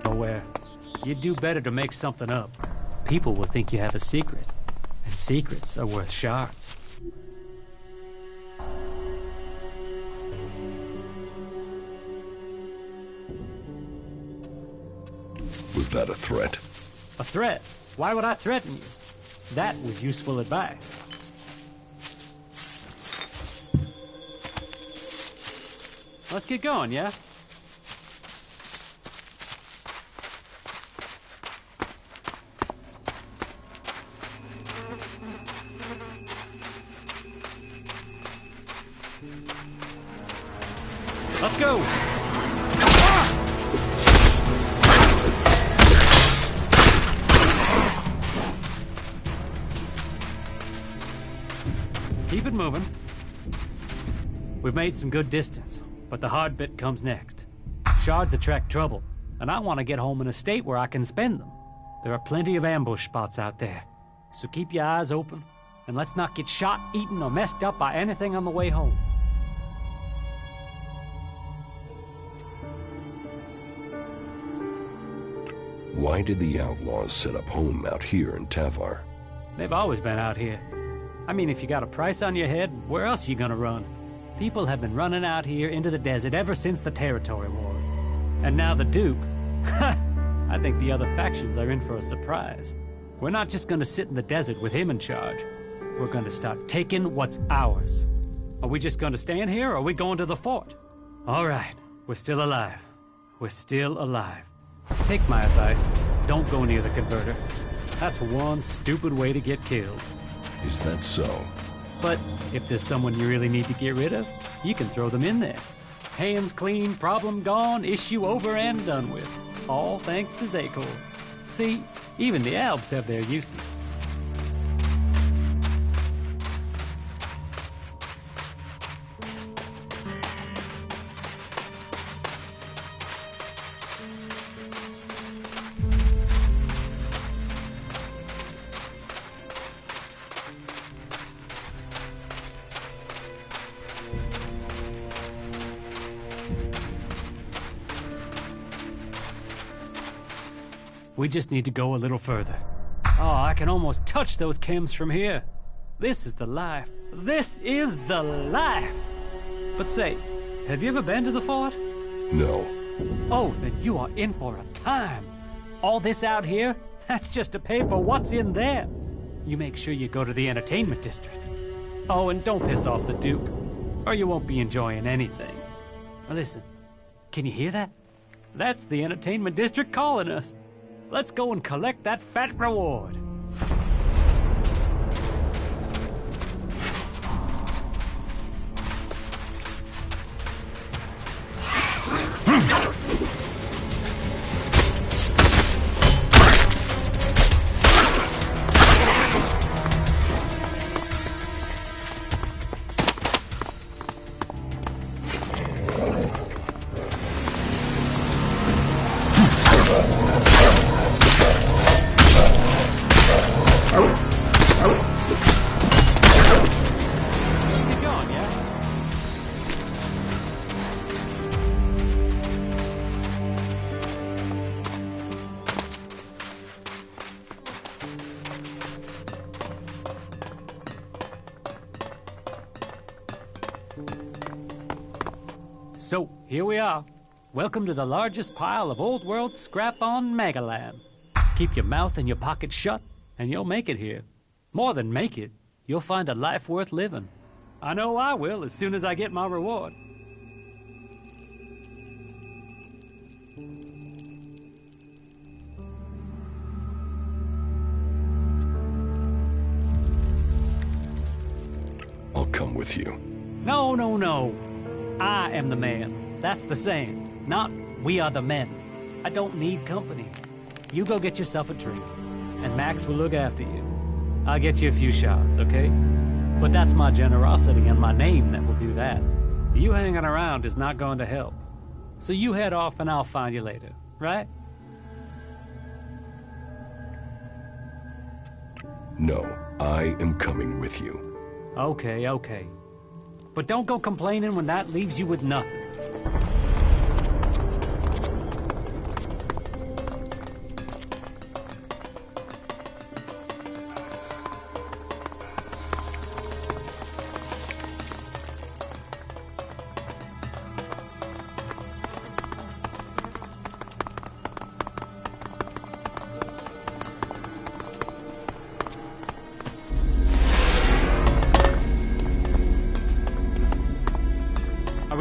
Speaker 5: nowhere. You'd do better to make something up. People will think you have a secret. And secrets are worth shards.
Speaker 6: Was that a threat?
Speaker 5: A threat? Why would I threaten you? That was useful advice. Let's get going, yeah? Let's go! Keep it moving. We've made some good distance, but the hard bit comes next. Shards attract trouble, and I want to get home in a state where I can spend them. There are plenty of ambush spots out there, so keep your eyes open, and let's not get shot, eaten, or messed up by anything on the way home.
Speaker 6: Why did the outlaws set up home out here in Tavar?
Speaker 5: They've always been out here. I mean, if you got a price on your head, where else are you gonna run? People have been running out here into the desert ever since the territory wars. And now the Duke, I think the other factions are in for a surprise. We're not just gonna sit in the desert with him in charge. We're gonna start taking what's ours. Are we just gonna stand here, or are we going to the fort? All right, we're still alive. We're still alive. Take my advice. Don't go near the converter. That's one stupid way to get killed.
Speaker 6: Is that so?
Speaker 5: But if there's someone you really need to get rid of, you can throw them in there. Hands clean, problem gone, issue over and done with. All thanks to Zakor. See, even the Alps have their uses. We just need to go a little further. Oh, I can almost touch those chems from here. This is the life. This is the life! But say, have you ever been to the fort?
Speaker 6: No.
Speaker 5: Oh, then you are in for a time. All this out here, that's just to pay for what's in there. You make sure you go to the entertainment district. Oh, and don't piss off the Duke, or you won't be enjoying anything. Now listen, can you hear that? That's the entertainment district calling us. Let's go and collect that fat reward. So, here we are. Welcome to the largest pile of old world scrap on Magaland. Keep your mouth and your pockets shut, and you'll make it here. More than make it, you'll find a life worth living. I know I will as soon as I get my reward.
Speaker 6: I'll come with you.
Speaker 5: No, no, no. I am the man. That's the saying. Not we are the men. I don't need company. You go get yourself a drink, and Max will look after you. I'll get you a few shots, okay? But that's my generosity and my name that will do that. You hanging around is not going to help. So you head off and I'll find you later, right?
Speaker 6: No, I am coming with you.
Speaker 5: Okay, okay. But don't go complaining when that leaves you with nothing.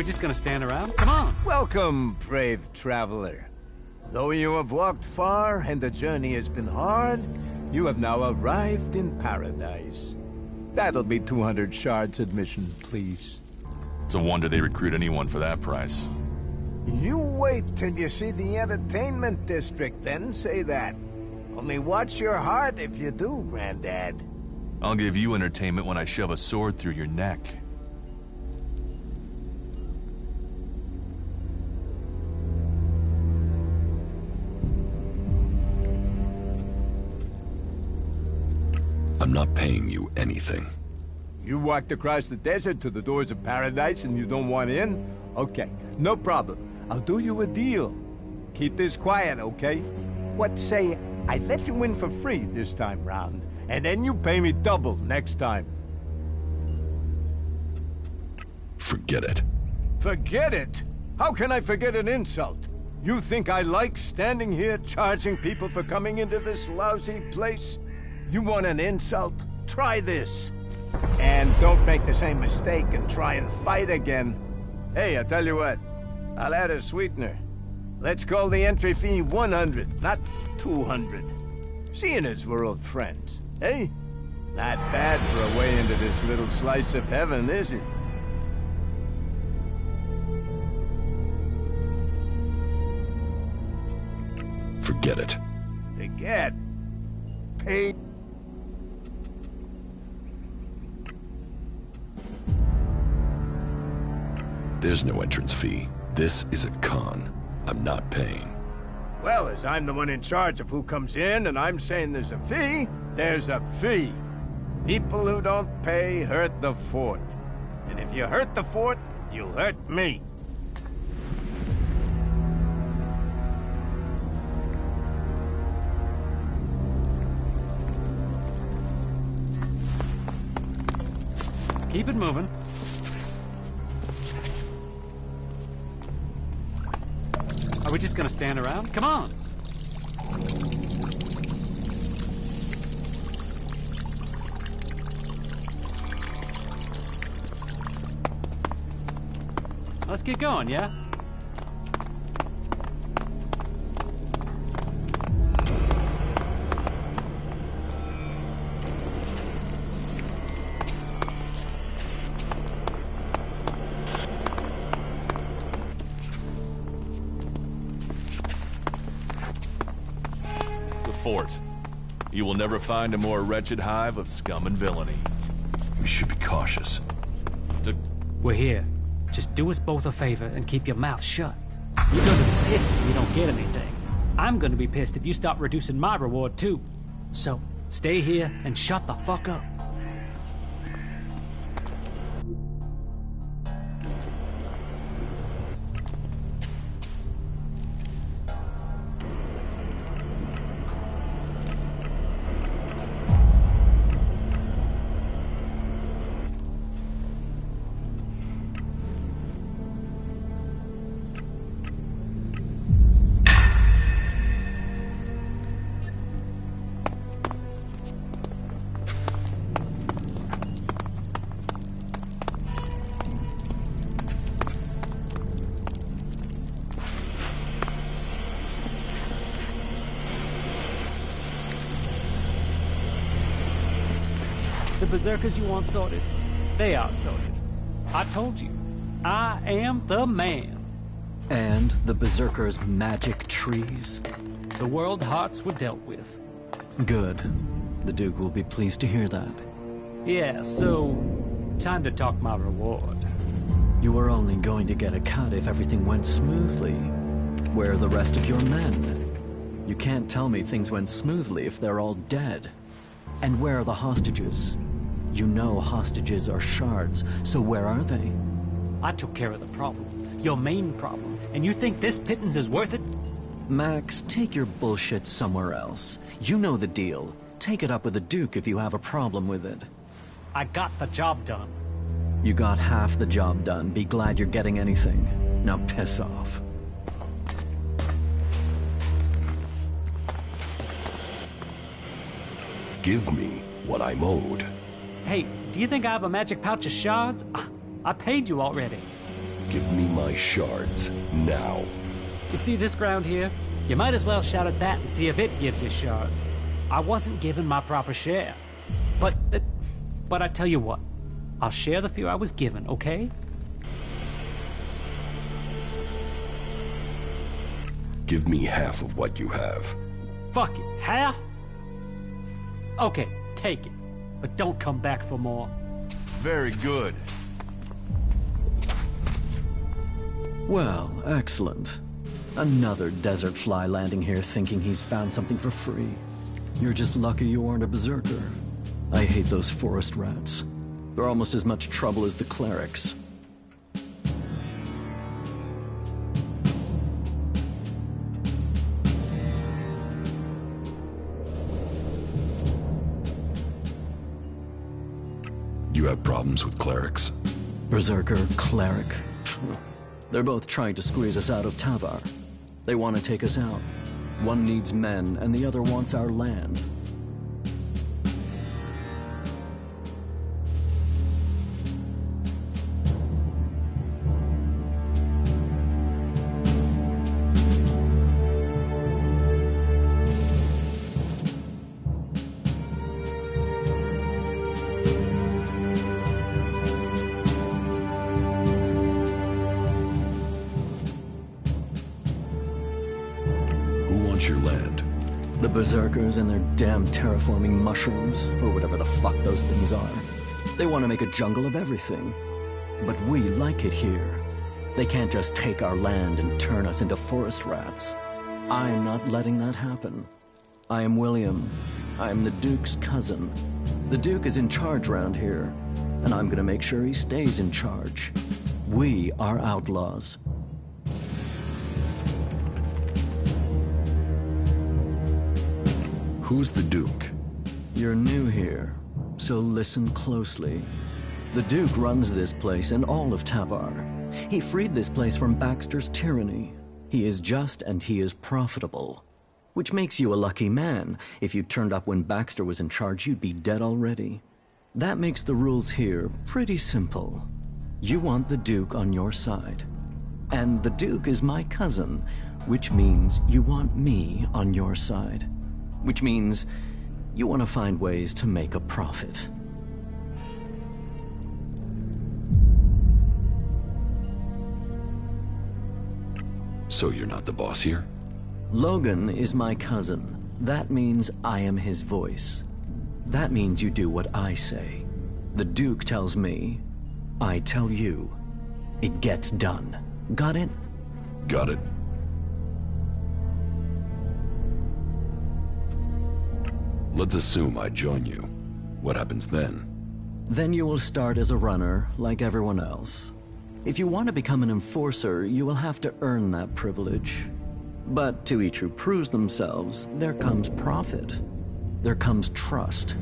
Speaker 5: just gonna stand around? Come on!
Speaker 8: Welcome, brave traveler. Though you have walked far and the journey has been hard, you have now arrived in paradise. That'll be 200 shards admission, please.
Speaker 1: It's a wonder they recruit anyone for that price.
Speaker 8: You wait till you see the entertainment district, then say that. Only watch your heart if you do, Granddad.
Speaker 1: I'll give you entertainment when I shove a sword through your neck.
Speaker 6: I'm not paying you anything.
Speaker 8: You walked across the desert to the doors of paradise and you don't want in? Okay, no problem. I'll do you a deal. Keep this quiet, okay? What say I let you in for free this time round, and then you pay me double next time.
Speaker 6: Forget it.
Speaker 8: Forget it? How can I forget an insult? You think I like standing here charging people for coming into this lousy place? You want an insult? Try this. And don't make the same mistake and try and fight again. Hey, I tell you what. I'll add a sweetener. Let's call the entry fee 100, not 200. Seeing as we're old friends, eh? Not bad for a way into this little slice of heaven, is it?
Speaker 6: Forget it.
Speaker 8: Forget? Pay?
Speaker 6: There's no entrance fee. This is a con. I'm not paying.
Speaker 8: Well, as I'm the one in charge of who comes in, and I'm saying there's a fee, there's a fee. People who don't pay hurt the fort. And if you hurt the fort, you hurt me.
Speaker 5: Keep it moving. Are we just gonna stand around? Come on! Let's get going, yeah?
Speaker 1: Fort. You will never find a more wretched hive of scum and villainy.
Speaker 6: We should be cautious.
Speaker 5: We're here. Just do us both a favor and keep your mouth shut. You're gonna be pissed if you don't get anything. I'm gonna be pissed if you stop reducing my reward too. So, stay here and shut the fuck up. The berserkers you want sorted, they are sorted. I told you, I am the man.
Speaker 10: And the berserkers' magic trees?
Speaker 5: The world hearts were dealt with.
Speaker 10: Good. The Duke will be pleased to hear that.
Speaker 5: Yeah, so time to talk my reward.
Speaker 10: You were only going to get a cut if everything went smoothly. Where are the rest of your men? You can't tell me things went smoothly if they're all dead. And where are the hostages? You know hostages are shards, so where are they?
Speaker 5: I took care of the problem. Your main problem. And you think this pittance is worth it?
Speaker 10: Max, take your bullshit somewhere else. You know the deal. Take it up with the Duke if you have a problem with it.
Speaker 5: I got the job done.
Speaker 10: You got half the job done. Be glad you're getting anything. Now piss off.
Speaker 6: Give me what I'm owed.
Speaker 5: Hey, do you think I have a magic pouch of shards? I paid you already.
Speaker 6: Give me my shards, now.
Speaker 5: You see this ground here? You might as well shout at that and see if it gives you shards. I wasn't given my proper share. But I tell you what, I'll share the few I was given, okay?
Speaker 6: Give me half of what you have.
Speaker 5: Fuck it, half? Okay, take it. But don't come back for more.
Speaker 1: Very good.
Speaker 10: Well, excellent. Another desert fly landing here thinking he's found something for free. You're just lucky you aren't a berserker. I hate those forest rats. They're almost as much trouble as the clerics.
Speaker 6: You have problems with clerics?
Speaker 10: Berserker, cleric. They're both trying to squeeze us out of Tavar. They want to take us out. One needs men, and the other wants our land.
Speaker 6: Your land.
Speaker 10: The berserkers and their damn terraforming mushrooms, or whatever the fuck those things are. They want to make a jungle of everything. But we like it here. They can't just take our land and turn us into forest rats. I'm not letting that happen. I am William. I am the Duke's cousin. The Duke is in charge around here, and I'm gonna make sure he stays in charge. We are outlaws.
Speaker 6: Who's the Duke?
Speaker 10: You're new here, so listen closely. The Duke runs this place and all of Tavar. He freed this place from Baxter's tyranny. He is just and he is profitable. Which makes you a lucky man. If you turned up when Baxter was in charge, you'd be dead already. That makes the rules here pretty simple. You want the Duke on your side. And the Duke is my cousin, which means you want me on your side. Which means you want to find ways to make a profit.
Speaker 6: So you're not the boss here?
Speaker 10: Logan is my cousin. That means I am his voice. That means you do what I say. The Duke tells me, I tell you. It gets done. Got it?
Speaker 6: Got it. Let's assume I join you. What happens then?
Speaker 10: Then you will start as a runner, like everyone else. If you want to become an enforcer, you will have to earn that privilege. But to each who proves themselves, there comes profit. There comes trust.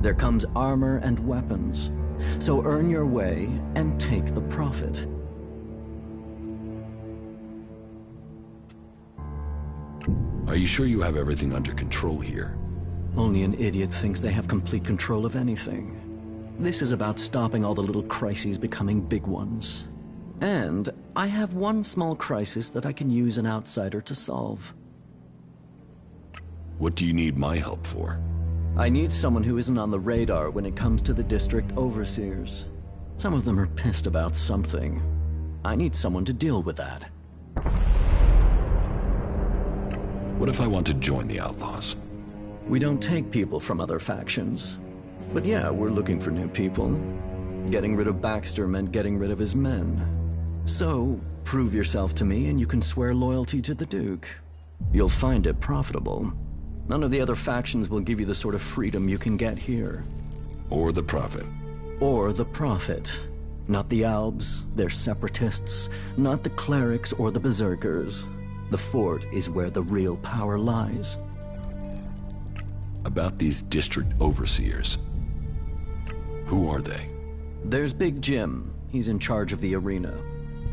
Speaker 10: There comes armor and weapons. So earn your way and take the profit.
Speaker 6: Are you sure you have everything under control here?
Speaker 10: Only an idiot thinks they have complete control of anything. This is about stopping all the little crises becoming big ones. And I have one small crisis that I can use an outsider to solve.
Speaker 6: What do you need my help for?
Speaker 10: I need someone who isn't on the radar when it comes to the district overseers. Some of them are pissed about something. I need someone to deal with that.
Speaker 6: What if I want to join the Outlaws?
Speaker 10: We don't take people from other factions. But yeah, we're looking for new people. Getting rid of Baxter meant getting rid of his men. So, prove yourself to me and you can swear loyalty to the Duke. You'll find it profitable. None of the other factions will give you the sort of freedom you can get here.
Speaker 6: Or the profit.
Speaker 10: Or the profit. Not the Albs, they're separatists. Not the clerics or the berserkers. The fort is where the real power lies.
Speaker 6: About these district overseers. Who are they?
Speaker 10: There's Big Jim. He's in charge of the arena.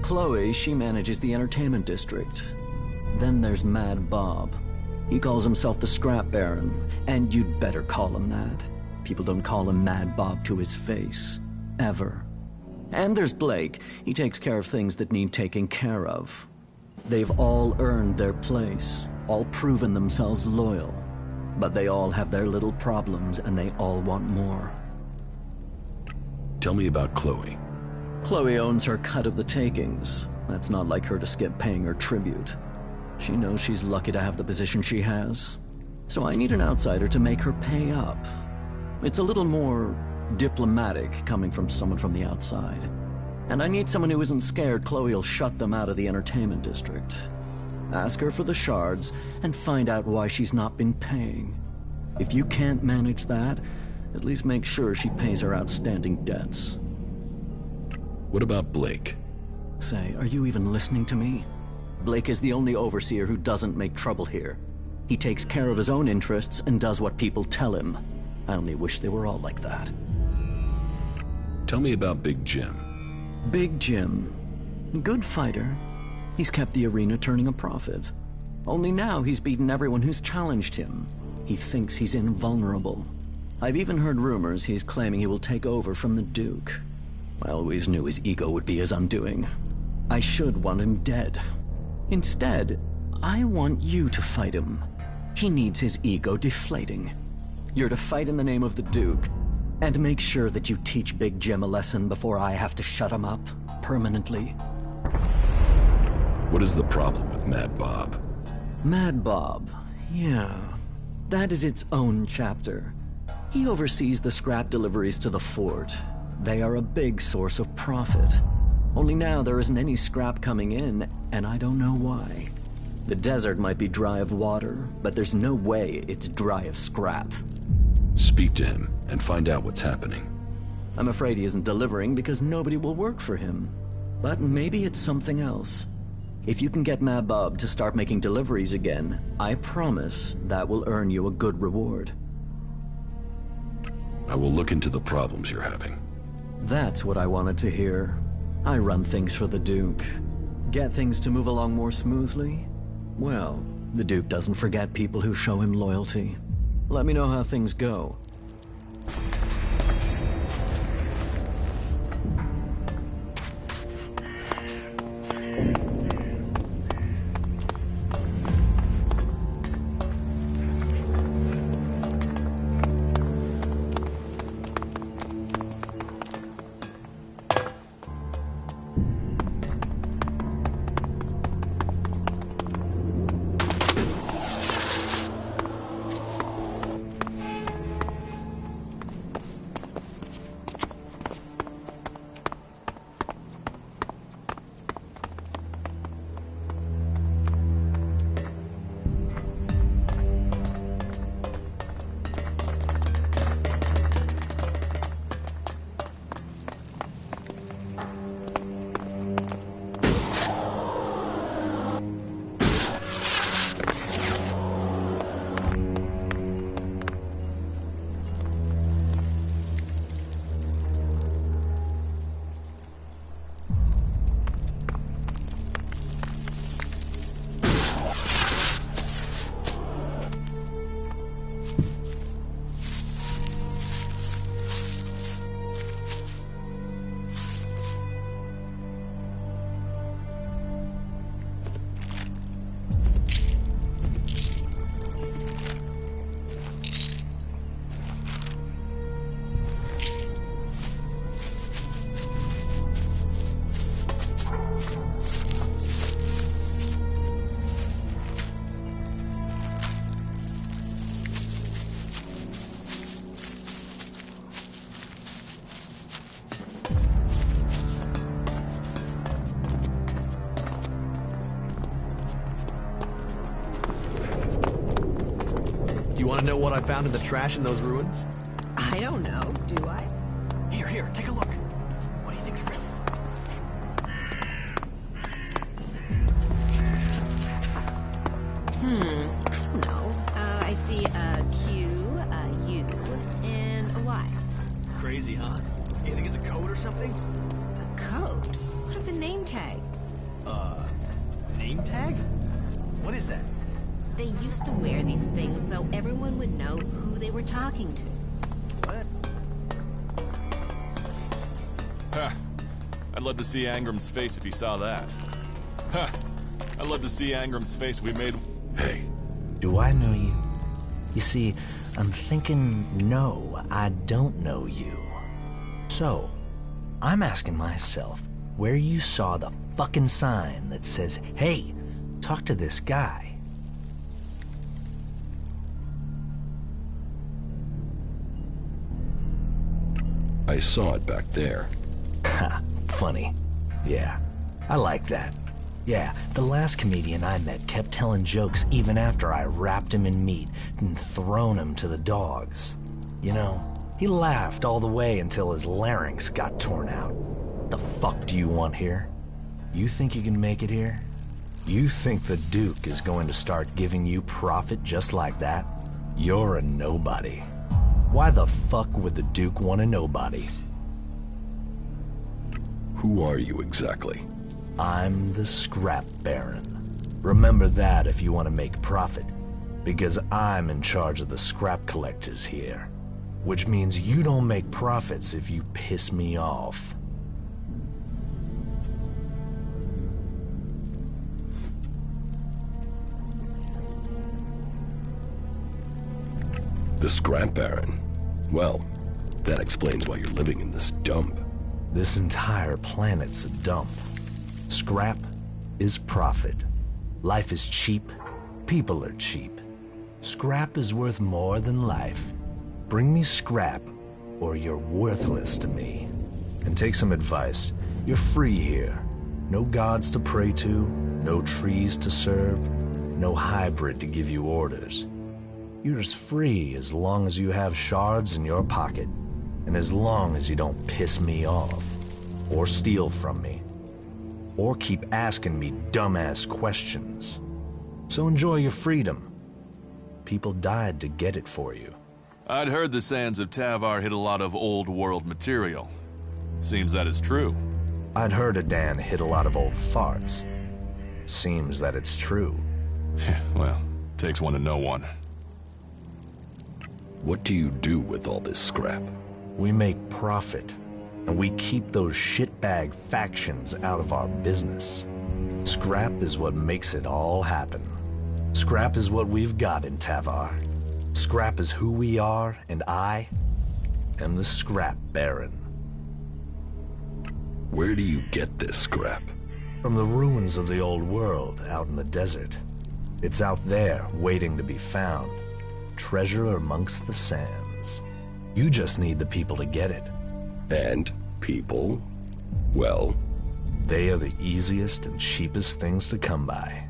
Speaker 10: Chloe, she manages the entertainment district. Then there's Mad Bob. He calls himself the Scrap Baron, and you'd better call him that. People don't call him Mad Bob to his face. Ever. And there's Blake. He takes care of things that need taking care of. They've all earned their place, all proven themselves loyal. But they all have their little problems, and they all want more.
Speaker 6: Tell me about Chloe.
Speaker 10: Chloe owns her cut of the takings. That's not like her to skip paying her tribute. She knows she's lucky to have the position she has. So I need an outsider to make her pay up. It's a little more diplomatic coming from someone from the outside. And I need someone who isn't scared Chloe will shut them out of the entertainment district. Ask her for the shards and find out why she's not been paying. If you can't manage that, at least make sure she pays her outstanding debts.
Speaker 6: What about Blake?
Speaker 10: Say, are you even listening to me? Blake is the only overseer who doesn't make trouble here. He takes care of his own interests and does what people tell him. I only wish they were all like that.
Speaker 6: Tell me about Big Jim.
Speaker 10: Big Jim. Good fighter. He's kept the arena turning a profit. Only now he's beaten everyone who's challenged him. He thinks he's invulnerable. I've even heard rumors he's claiming he will take over from the Duke. I always knew his ego would be his undoing. I should want him dead. Instead, I want you to fight him. He needs his ego deflating. You're to fight in the name of the Duke, and make sure that you teach Big Jim a lesson before I have to shut him up permanently.
Speaker 6: What is the problem with Mad Bob?
Speaker 10: Mad Bob, yeah. That is its own chapter. He oversees the scrap deliveries to the fort. They are a big source of profit. Only now there isn't any scrap coming in, and I don't know why. The desert might be dry of water, but there's no way it's dry of scrap.
Speaker 6: Speak to him and find out what's happening.
Speaker 10: I'm afraid he isn't delivering because nobody will work for him. But maybe it's something else. If you can get Mad Bob to start making deliveries again, I promise that will earn you a good reward.
Speaker 6: I will look into the problems you're having.
Speaker 10: That's what I wanted to hear. I run things for the Duke. Get things to move along more smoothly? Well, the Duke doesn't forget people who show him loyalty. Let me know how things go.
Speaker 7: Do you want to know what I found in the trash in those ruins?
Speaker 2: I don't know, do I?
Speaker 15: Here, take a look. What do you think's real?
Speaker 2: I don't know. I see a Q, a U, and a Y.
Speaker 15: Crazy, huh? You think it's a code or something?
Speaker 2: A code? What's a name tag?
Speaker 15: Name tag? What is that?
Speaker 2: They used to wear these things so everyone would know who they were talking to.
Speaker 15: What?
Speaker 1: I'd love to see Angram's face if he saw that. Ha! I'd love to see Angram's face if we made...
Speaker 6: Hey.
Speaker 17: Do I know you? You see, I'm thinking, no, I don't know you. So, I'm asking myself where you saw the fucking sign that says, hey, talk to this guy.
Speaker 6: I saw it back there.
Speaker 17: Ha, funny. Yeah, I like that. Yeah, the last comedian I met kept telling jokes even after I wrapped him in meat and thrown him to the dogs. You know, he laughed all the way until his larynx got torn out. The fuck do you want here? You think you can make it here? You think the Duke is going to start giving you profit just like that? You're a nobody. Why the fuck would the Duke want a nobody?
Speaker 6: Who are you exactly?
Speaker 17: I'm the Scrap Baron. Remember that if you want to make profit, because I'm in charge of the scrap collectors here. Which means you don't make profits if you piss me off.
Speaker 6: The Scrap Baron? Well, that explains why you're living in this dump.
Speaker 17: This entire planet's a dump. Scrap is profit. Life is cheap. People are cheap. Scrap is worth more than life. Bring me scrap, or you're worthless to me. And take some advice. You're free here. No gods to pray to, no trees to serve, no hybrid to give you orders. You're as free as long as you have shards in your pocket, and as long as you don't piss me off, or steal from me, or keep asking me dumbass questions. So enjoy your freedom. People died to get it for you.
Speaker 1: I'd heard the sands of Tavar hit a lot of old world material. Seems that is true.
Speaker 17: I'd heard Adan hit a lot of old farts. Seems that it's true.
Speaker 1: Well, takes one to know one.
Speaker 6: What do you do with all this scrap?
Speaker 17: We make profit, and we keep those shitbag factions out of our business. Scrap is what makes it all happen. Scrap is what we've got in Tavar. Scrap is who we are, and I am the Scrap Baron.
Speaker 6: Where do you get this scrap?
Speaker 17: From the ruins of the old world out in the desert. It's out there, waiting to be found. Treasure amongst the sands. You just need the people to get it.
Speaker 6: And people? Well,
Speaker 17: they are the easiest and cheapest things to come by.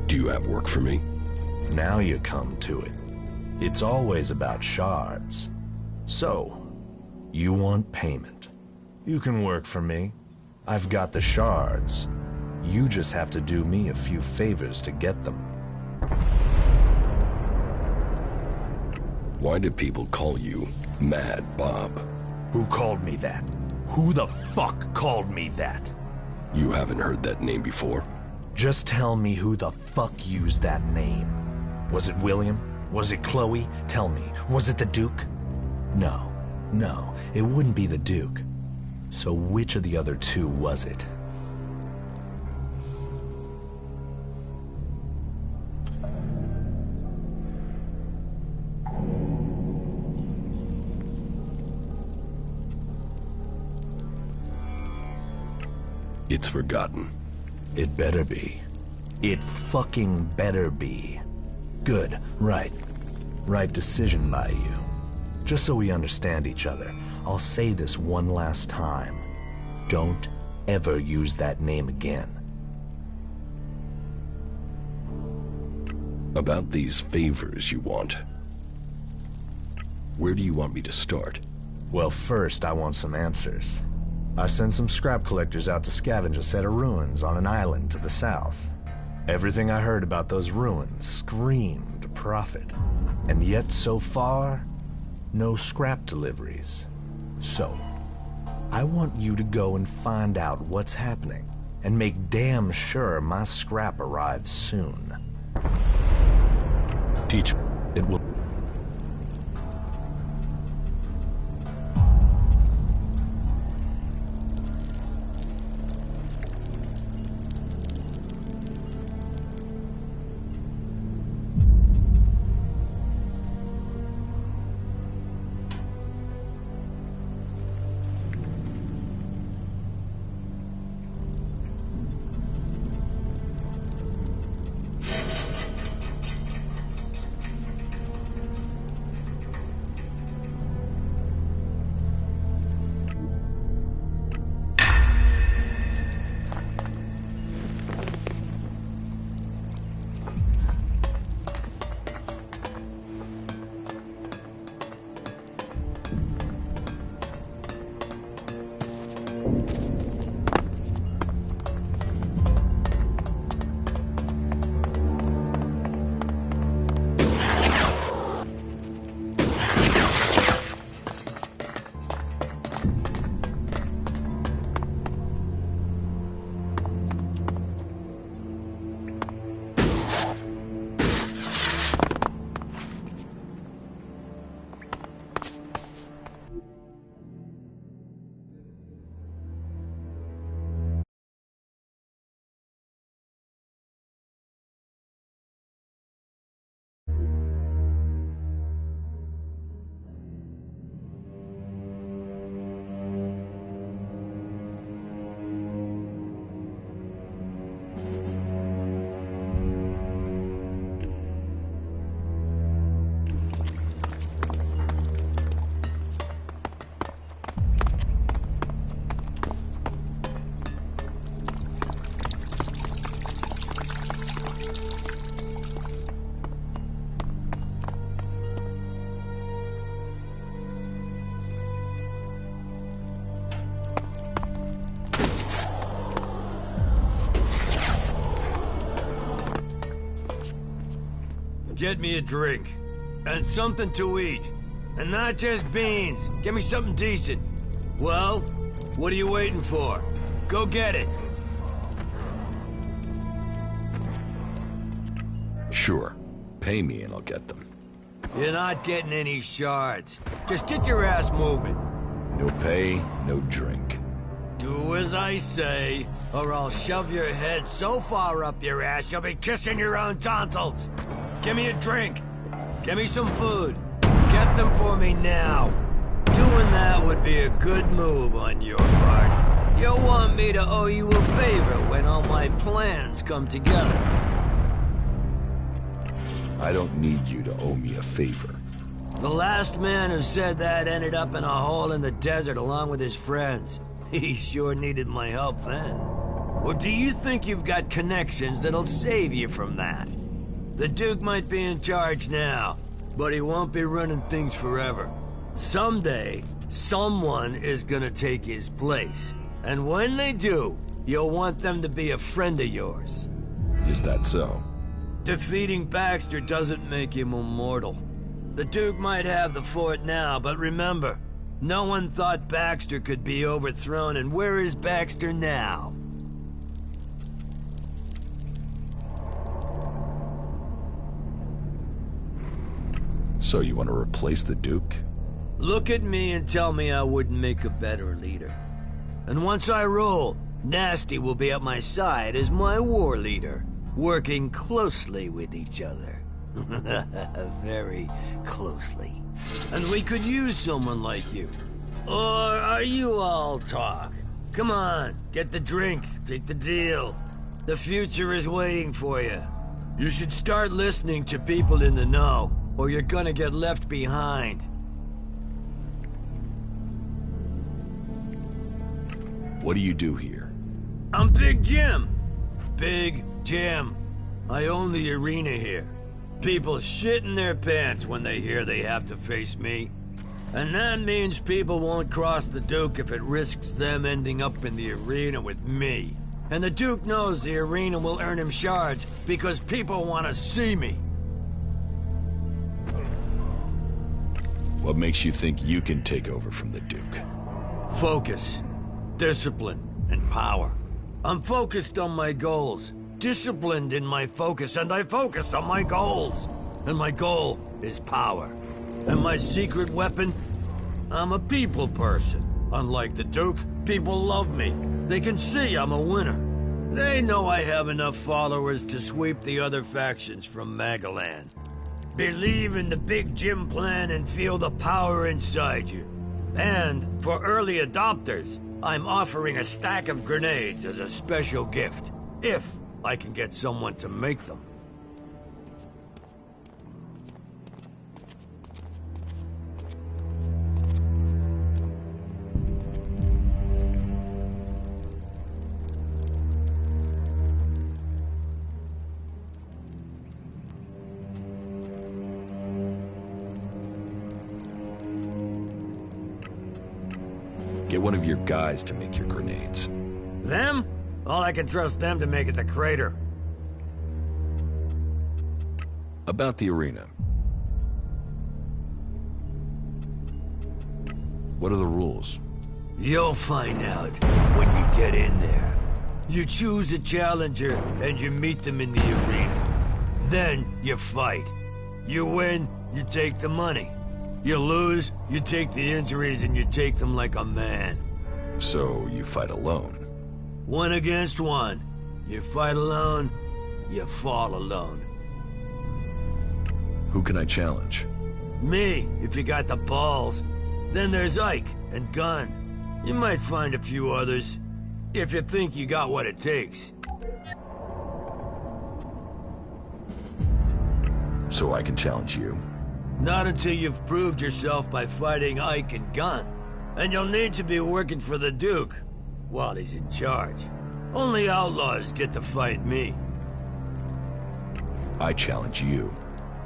Speaker 6: Do you have work for me?
Speaker 17: Now you come to it. It's always about shards. So, you want payment. You can work for me. I've got the shards. You just have to do me a few favors to get them.
Speaker 6: Why do people call you Mad Bob?
Speaker 17: Who called me that? Who the fuck called me that?
Speaker 6: You haven't heard that name before?
Speaker 17: Just tell me who the fuck used that name. Was it William? Was it Chloe? Tell me, was it the Duke? No, it wouldn't be the Duke. So which of the other two was it?
Speaker 6: It's forgotten.
Speaker 17: It better be. It fucking better be. Good, right. Right decision by you. Just so we understand each other, I'll say this one last time. Don't ever use that name again.
Speaker 6: About these favors you want. Where do you want me to start?
Speaker 17: Well, first I want some answers. I sent some scrap collectors out to scavenge a set of ruins on an island to the south. Everything I heard about those ruins screamed profit. And yet, so far, no scrap deliveries. So, I want you to go and find out what's happening, and make damn sure my scrap arrives soon.
Speaker 6: Teach
Speaker 17: It will...
Speaker 18: Get me a drink. And something to eat. And not just beans. Get me something decent. Well, what are you waiting for? Go get it.
Speaker 6: Sure. Pay me and I'll get them.
Speaker 18: You're not getting any shards. Just get your ass moving.
Speaker 6: No pay, no drink.
Speaker 18: Do as I say, or I'll shove your head so far up your ass you'll be kissing your own tonsils. Give me a drink. Give me some food. Get them for me now. Doing that would be a good move on your part. You'll want me to owe you a favor when all my plans come together.
Speaker 6: I don't need you to owe me a favor.
Speaker 18: The last man who said that ended up in a hole in the desert along with his friends. He sure needed my help then. Or do you think you've got connections that'll save you from that? The Duke might be in charge now, but he won't be running things forever. Someday, someone is gonna take his place. And when they do, you'll want them to be a friend of yours.
Speaker 6: Is that so?
Speaker 18: Defeating Baxter doesn't make him immortal. The Duke might have the fort now, but remember, no one thought Baxter could be overthrown, and where is Baxter now?
Speaker 6: So you want to replace the Duke?
Speaker 18: Look at me and tell me I wouldn't make a better leader. And once I rule, Nasty will be at my side as my war leader, working closely with each other. Very closely. And we could use someone like you. Or are you all talk? Come on, get the drink, take the deal. The future is waiting for you. You should start listening to people in the know, or you're gonna get left behind.
Speaker 6: What do you do here?
Speaker 18: I'm Big Jim. Big Jim. I own the arena here. People shit in their pants when they hear they have to face me. And that means people won't cross the Duke if it risks them ending up in the arena with me. And the Duke knows the arena will earn him shards because people want to see me.
Speaker 6: What makes you think you can take over from the Duke?
Speaker 18: Focus, discipline, and power. I'm focused on my goals, disciplined in my focus, and I focus on my goals. and my goal is power. And my secret weapon? I'm a people person. Unlike the Duke, people love me. They can see I'm a winner. They know I have enough followers to sweep the other factions from Magaland. Believe in the Big Jim plan and feel the power inside you. And for early adopters, I'm offering a stack of grenades as a special gift, if I can get someone to make them.
Speaker 6: Get one of your guys to make your grenades.
Speaker 18: Them? All I can trust them to make is a crater.
Speaker 6: About the arena. What are the rules?
Speaker 18: You'll find out when you get in there. You choose a challenger and you meet them in the arena. Then you fight. You win, you take the money. You lose, you take the injuries and you take them like a man.
Speaker 6: So you fight alone?
Speaker 18: 1 against 1. You fight alone, you fall alone.
Speaker 6: Who can I challenge?
Speaker 18: Me, if you got the balls. Then there's Ike and Gunn. You might find a few others, if you think you got what it takes.
Speaker 6: So I can challenge you?
Speaker 18: Not until you've proved yourself by fighting Ike and Gunn. And you'll need to be working for the Duke while he's in charge. Only outlaws get to fight me.
Speaker 6: I challenge you.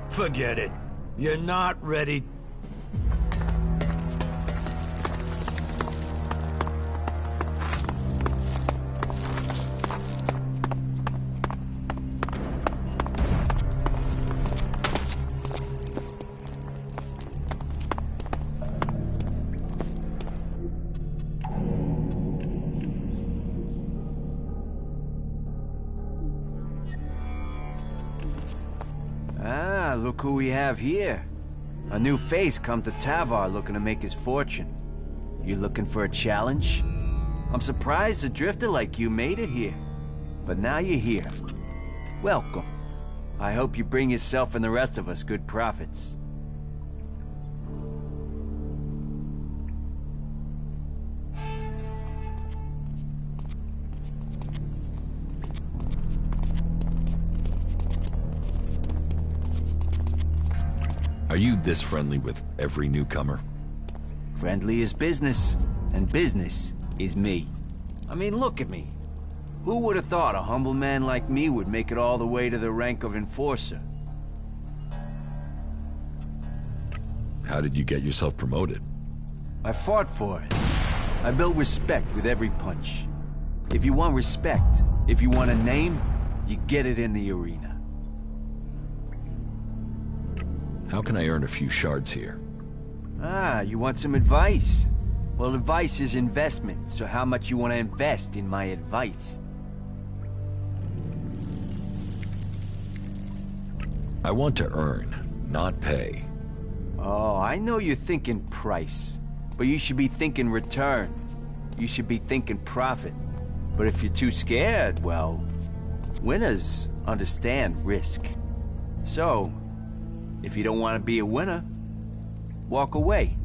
Speaker 18: Forget it. You're not ready.
Speaker 8: Ah, look who we have here. A new face come to Tavar looking to make his fortune. You looking for a challenge? I'm surprised a drifter like you made it here. But now you're here. Welcome. I hope you bring yourself and the rest of us good profits.
Speaker 6: Are you this friendly with every newcomer?
Speaker 8: Friendly is business, and business is me. I mean, look at me. Who would have thought a humble man like me would make it all the way to the rank of enforcer?
Speaker 6: How did you get yourself promoted?
Speaker 8: I fought for it. I built respect with every punch. If you want respect, if you want a name, you get it in the arena.
Speaker 6: How can I earn a few shards here?
Speaker 8: Ah, you want some advice? Well, advice is investment, so how much you want to invest in my advice?
Speaker 6: I want to earn, not pay.
Speaker 8: Oh, I know you're thinking price, but you should be thinking return. You should be thinking profit. But if you're too scared, well, winners understand risk. So, if you don't want to be a winner, walk away.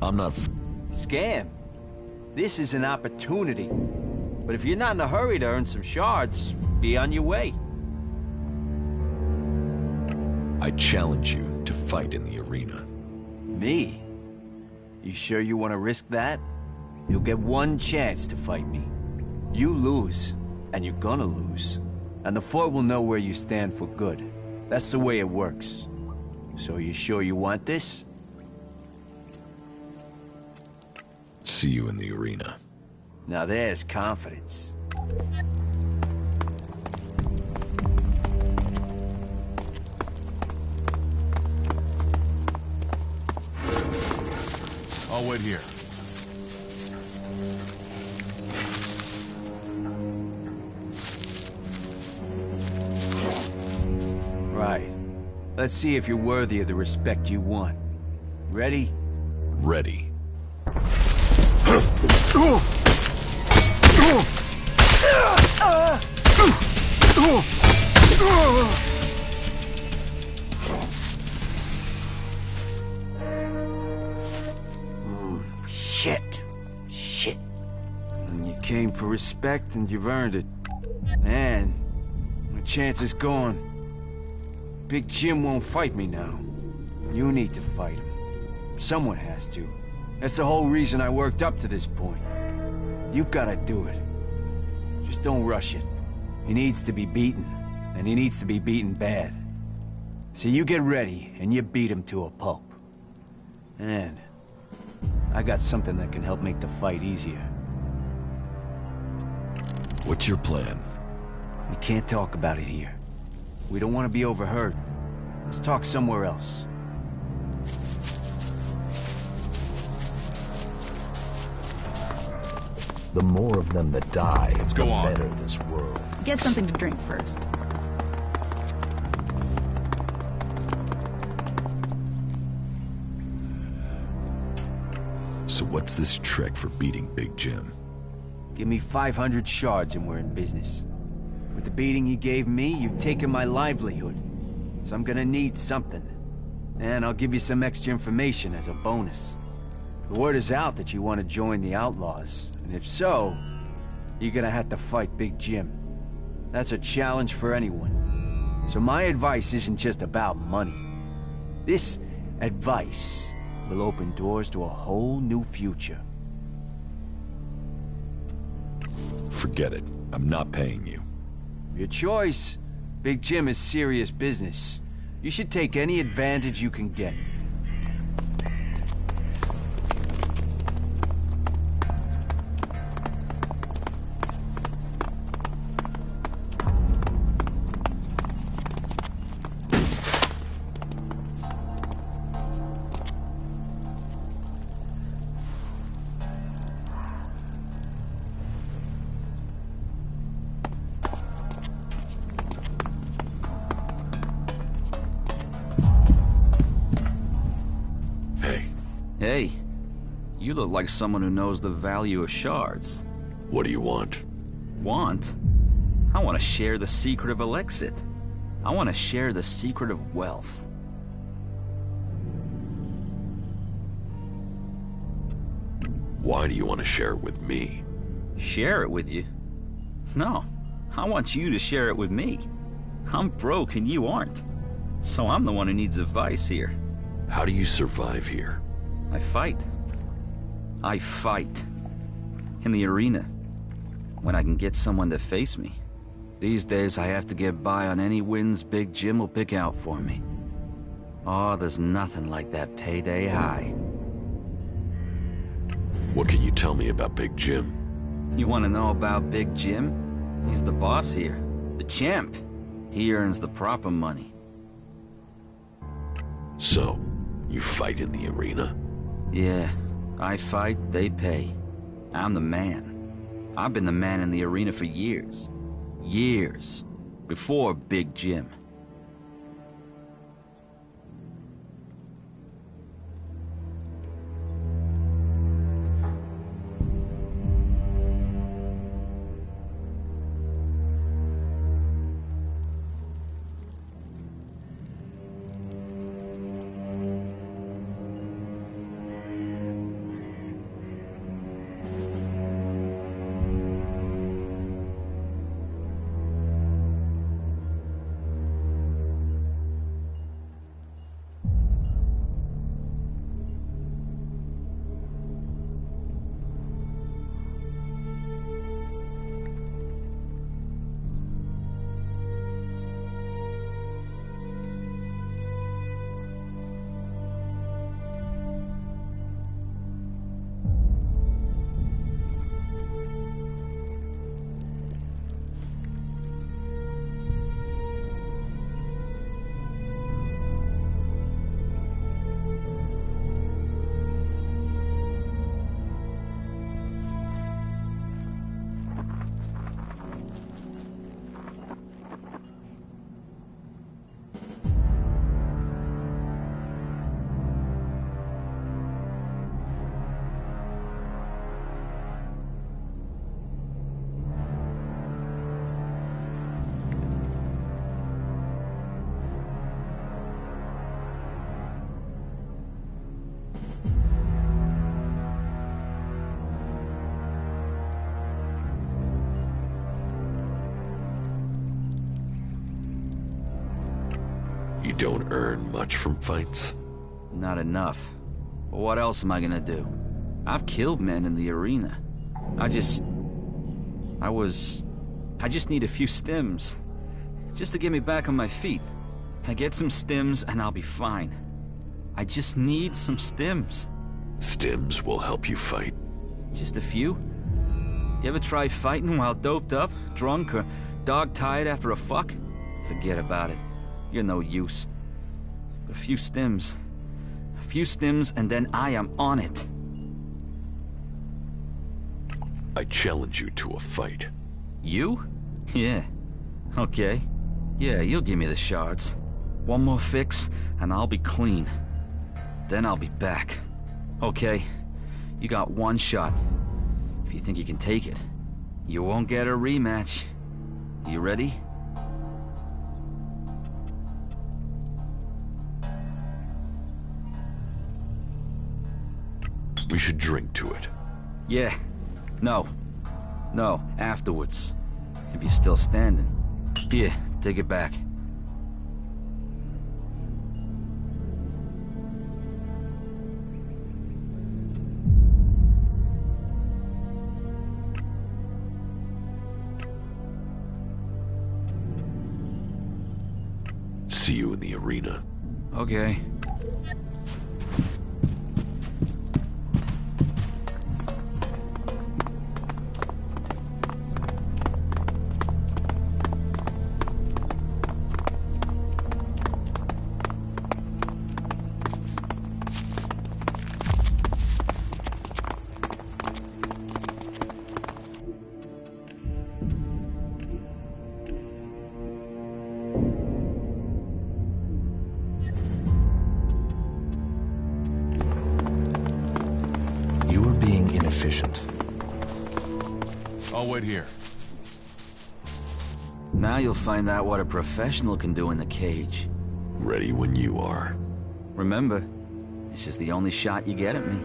Speaker 6: I'm not...
Speaker 8: Scam. This is an opportunity. But if you're not in a hurry to earn some shards, be on your way.
Speaker 6: I challenge you to fight in the arena.
Speaker 8: Me? You sure you want to risk that? You'll get one chance to fight me. You lose, and you're gonna lose. And the fort will know where you stand for good. That's the way it works. So you sure you want this?
Speaker 6: See you in the arena.
Speaker 8: Now there's confidence.
Speaker 1: I'll wait here.
Speaker 8: Let's see if you're worthy of the respect you want. Ready?
Speaker 6: Ready.
Speaker 8: Shit. Shit. And you came for respect and you've earned it. Man, my chance is gone. Big Jim won't fight me now. You need to fight him. Someone has to. That's the whole reason I worked up to this point. You've got to do it. Just don't rush it. He needs to be beaten, and he needs to be beaten bad. So you get ready, and you beat him to a pulp. And I got something that can help make the fight easier.
Speaker 6: What's your plan?
Speaker 8: We can't talk about it here. We don't want to be overheard. Let's talk somewhere else.
Speaker 17: The more of them that die,
Speaker 1: Let's go
Speaker 17: the
Speaker 1: on.
Speaker 17: better this world.
Speaker 4: Get something to drink first.
Speaker 6: So what's this trick for beating Big Jim?
Speaker 8: Give me 500 shards and we're in business. With the beating you gave me, you've taken my livelihood. So I'm gonna need something. And I'll give you some extra information as a bonus. The word is out that you want to join the Outlaws, and if so, you're gonna have to fight Big Jim. That's a challenge for anyone. So my advice isn't just about money. This advice will open doors to a whole new future.
Speaker 6: Forget it. I'm not paying you.
Speaker 8: Your choice. Big Jim is serious business. You should take any advantage you can get.
Speaker 19: Hey, you look like someone who knows the value of shards.
Speaker 6: What do you want?
Speaker 19: Want? I want to share the secret of Elexit. I want to share the secret of wealth.
Speaker 6: Why do you want to share it with me?
Speaker 19: Share it with you? No, I want you to share it with me. I'm broke and you aren't. So I'm the one who needs advice here.
Speaker 6: How do you survive here?
Speaker 19: I fight. I fight. In the arena. When I can get someone to face me. These days I have to get by on any wins Big Jim will pick out for me. Oh, there's nothing like that payday high.
Speaker 6: What can you tell me about Big Jim?
Speaker 19: You want to know about Big Jim? He's the boss here. The champ. He earns the proper money.
Speaker 6: So, you fight in the arena?
Speaker 19: Yeah, I fight, they pay. I'm the man. I've been the man in the arena for years. Years. Before Big Jim.
Speaker 6: don't earn much from fights?
Speaker 19: Not enough. But what else am I gonna do? I've killed men in the arena. I just need a few stims. Just to get me back on my feet. I get some stims and I'll be fine. I just need some stims.
Speaker 6: Stims will help you fight.
Speaker 19: Just a few? You ever try fighting while doped up, drunk, or dog-tired after a fuck? Forget about it. You're no use. A few stims. A few stims and then I am on it.
Speaker 6: I challenge you to a fight.
Speaker 19: You? Yeah. Okay. Yeah, you'll give me the shards. One more fix, and I'll be clean. Then I'll be back. Okay. You got one shot. If you think you can take it, you won't get a rematch. You ready?
Speaker 6: We should drink to it.
Speaker 19: Yeah. No. No, afterwards. If you're still standing. Here, take it back.
Speaker 6: See you in the arena.
Speaker 19: Okay.
Speaker 17: Inefficient.
Speaker 1: I'll wait here.
Speaker 19: Now you'll find out what a professional can do in the cage.
Speaker 6: Ready when you are.
Speaker 19: Remember, it's just the only shot you get at me.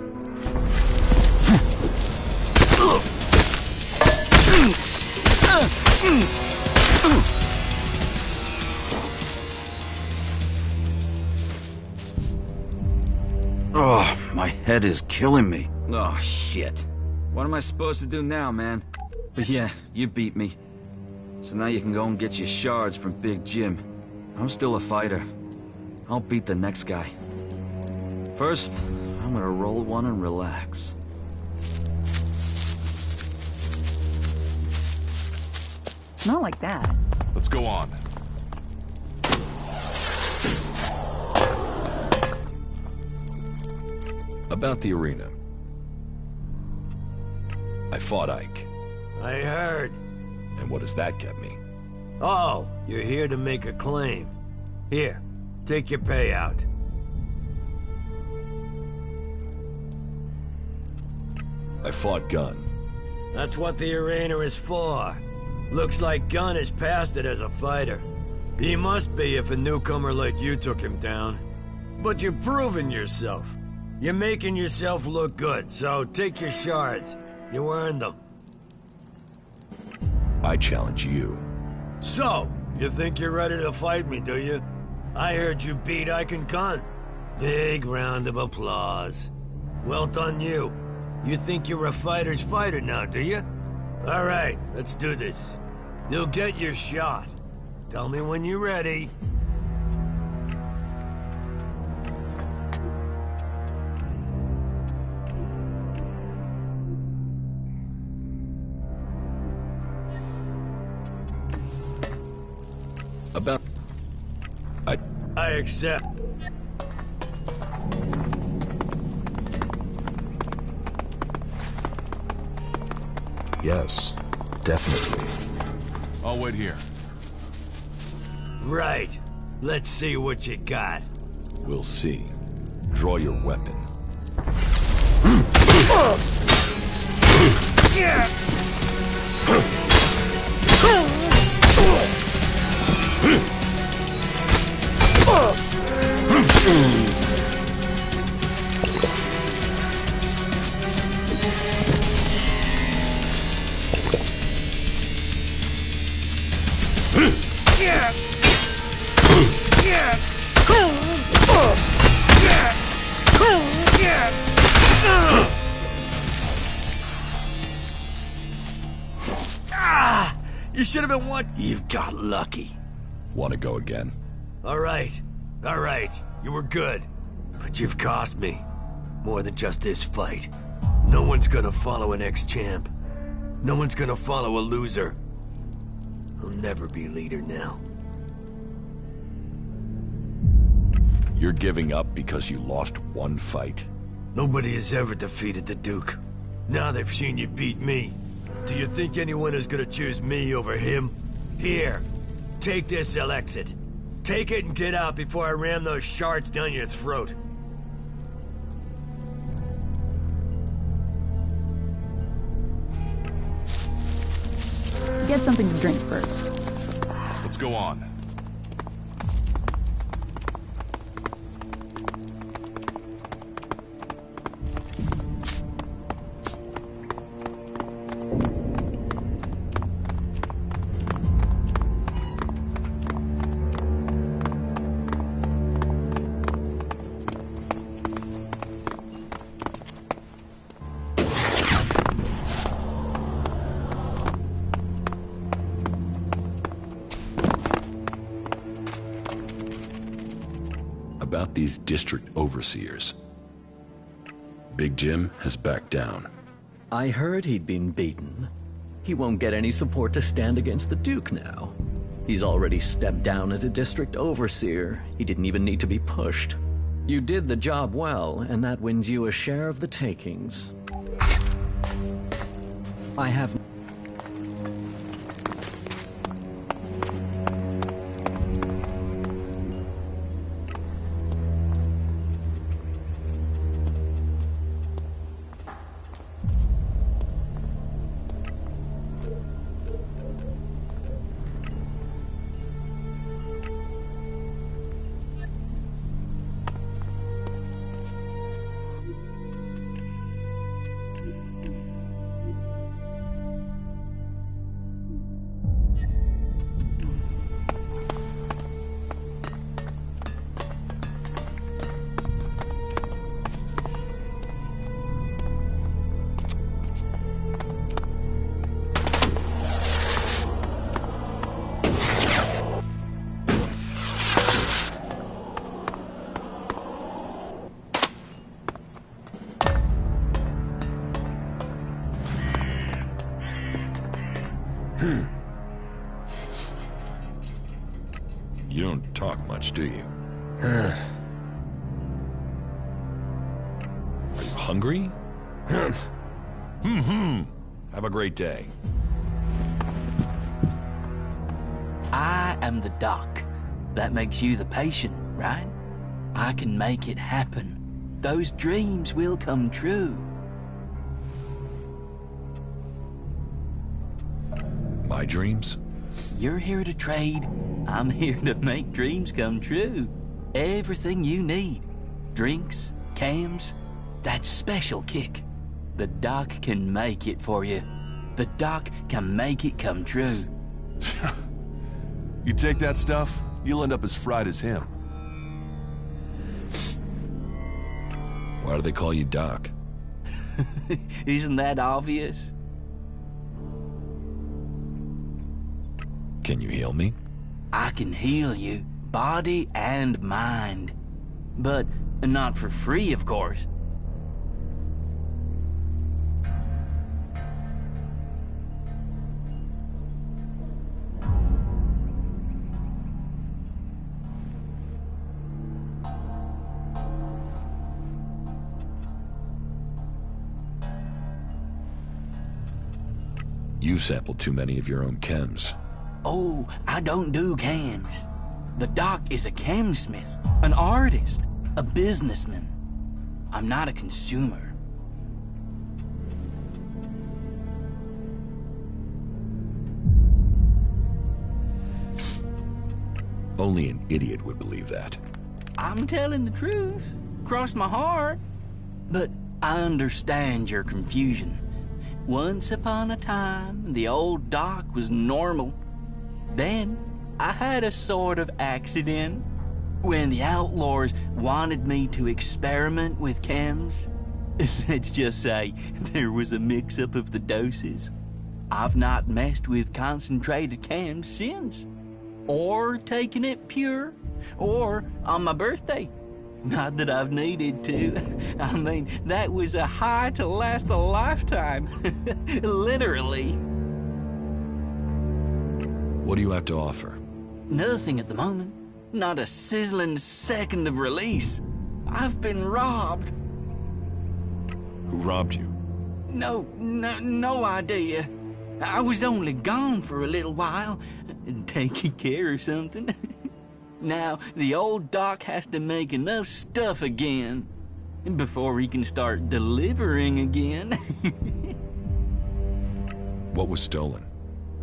Speaker 19: Oh, my head is killing me. Oh, shit. What am I supposed to do now, man? But yeah, you beat me. So now you can go and get your shards from Big Jim. I'm still a fighter. I'll beat the next guy. First, I'm gonna roll one and relax.
Speaker 4: Not like that.
Speaker 1: Let's go on.
Speaker 6: About the arena. I fought Ike.
Speaker 18: I heard.
Speaker 6: And what does that get me?
Speaker 18: Oh, you're here to make a claim. Here, take your payout.
Speaker 6: I fought Gunn.
Speaker 18: That's what the arena is for. Looks like Gunn is past it as a fighter. He must be if a newcomer like you took him down. But you're proving yourself. You're making yourself look good, so take your shards. You earned them.
Speaker 6: I challenge you.
Speaker 18: So, you think you're ready to fight me, do you? I heard you beat Ike and Gunn. Big round of applause. Well done, you. You think you're a fighter's fighter now, do you? All right, let's do this. You'll get your shot. Tell me when you're ready.
Speaker 6: About...
Speaker 18: I accept.
Speaker 17: Yes, definitely.
Speaker 1: I'll wait here.
Speaker 18: Right. Let's see what you got.
Speaker 6: We'll see. Draw your weapon.
Speaker 18: You should have been what? You've got lucky.
Speaker 6: Want to go again?
Speaker 18: All right. You were good. But you've cost me. More than just this fight. No one's gonna follow an ex-champ. No one's gonna follow a loser. I'll never be leader now.
Speaker 6: You're giving up because you lost one fight?
Speaker 18: Nobody has ever defeated the Duke. Now they've seen you beat me. Do you think anyone is gonna choose me over him? Here, take this Elex. Take it and get out before I ram those shards down your throat.
Speaker 4: Get something to drink first.
Speaker 1: Let's go on.
Speaker 6: About these district overseers. Big Jim has backed down.
Speaker 10: I heard he'd been beaten. He won't get any support to stand against the Duke now. He's already stepped down as a district overseer. He didn't even need to be pushed. You did the job well, and that wins you a share of the takings. I have...
Speaker 6: You don't talk much, do you? Are you hungry? Have a great day.
Speaker 20: I am the doc. That makes you the patient, right? I can make it happen. Those dreams will come true.
Speaker 6: My dreams?
Speaker 20: You're here to trade. I'm here to make dreams come true. Everything you need. Drinks, cams, that special kick. The doc can make it for you. The doc can make it come true.
Speaker 1: You take that stuff, you'll end up as fried as him.
Speaker 6: Why do they call you Doc?
Speaker 20: Isn't that obvious?
Speaker 6: Can you heal me?
Speaker 20: I can heal you, body and mind. But not for free, of course.
Speaker 6: You've sampled too many of your own chems.
Speaker 20: Oh, I don't do cams. The doc is a chemsmith, an artist, a businessman. I'm not a consumer.
Speaker 6: Only an idiot would believe that.
Speaker 20: I'm telling the truth. Cross my heart. But I understand your confusion. Once upon a time, the old doc was normal. Then, I had a sort of accident. When the outlaws wanted me to experiment with chems, let's just say there was a mix-up of the doses. I've not messed with concentrated cams since. Or taken it pure. Or on my birthday. Not that I've needed to. I mean, that was a high to last a lifetime. Literally.
Speaker 6: What do you have to offer?
Speaker 20: Nothing at the moment. Not a sizzling second of release. I've been robbed.
Speaker 6: Who robbed you?
Speaker 20: No idea. I was only gone for a little while, taking care of something. Now, the old doc has to make enough stuff again before he can start delivering again.
Speaker 6: What was stolen?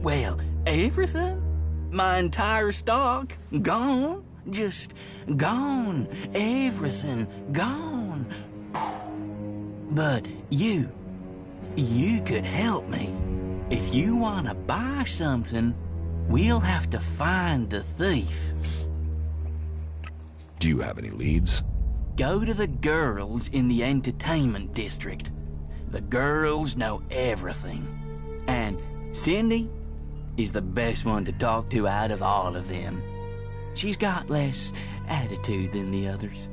Speaker 20: Well, everything. My entire stock, gone. Just gone. Everything, gone. But you could help me. If you want to buy something, we'll have to find the thief.
Speaker 6: Do you have any leads?
Speaker 20: Go to the girls in the entertainment district. The girls know everything. And Cindy is the best one to talk to out of all of them. She's got less attitude than the others.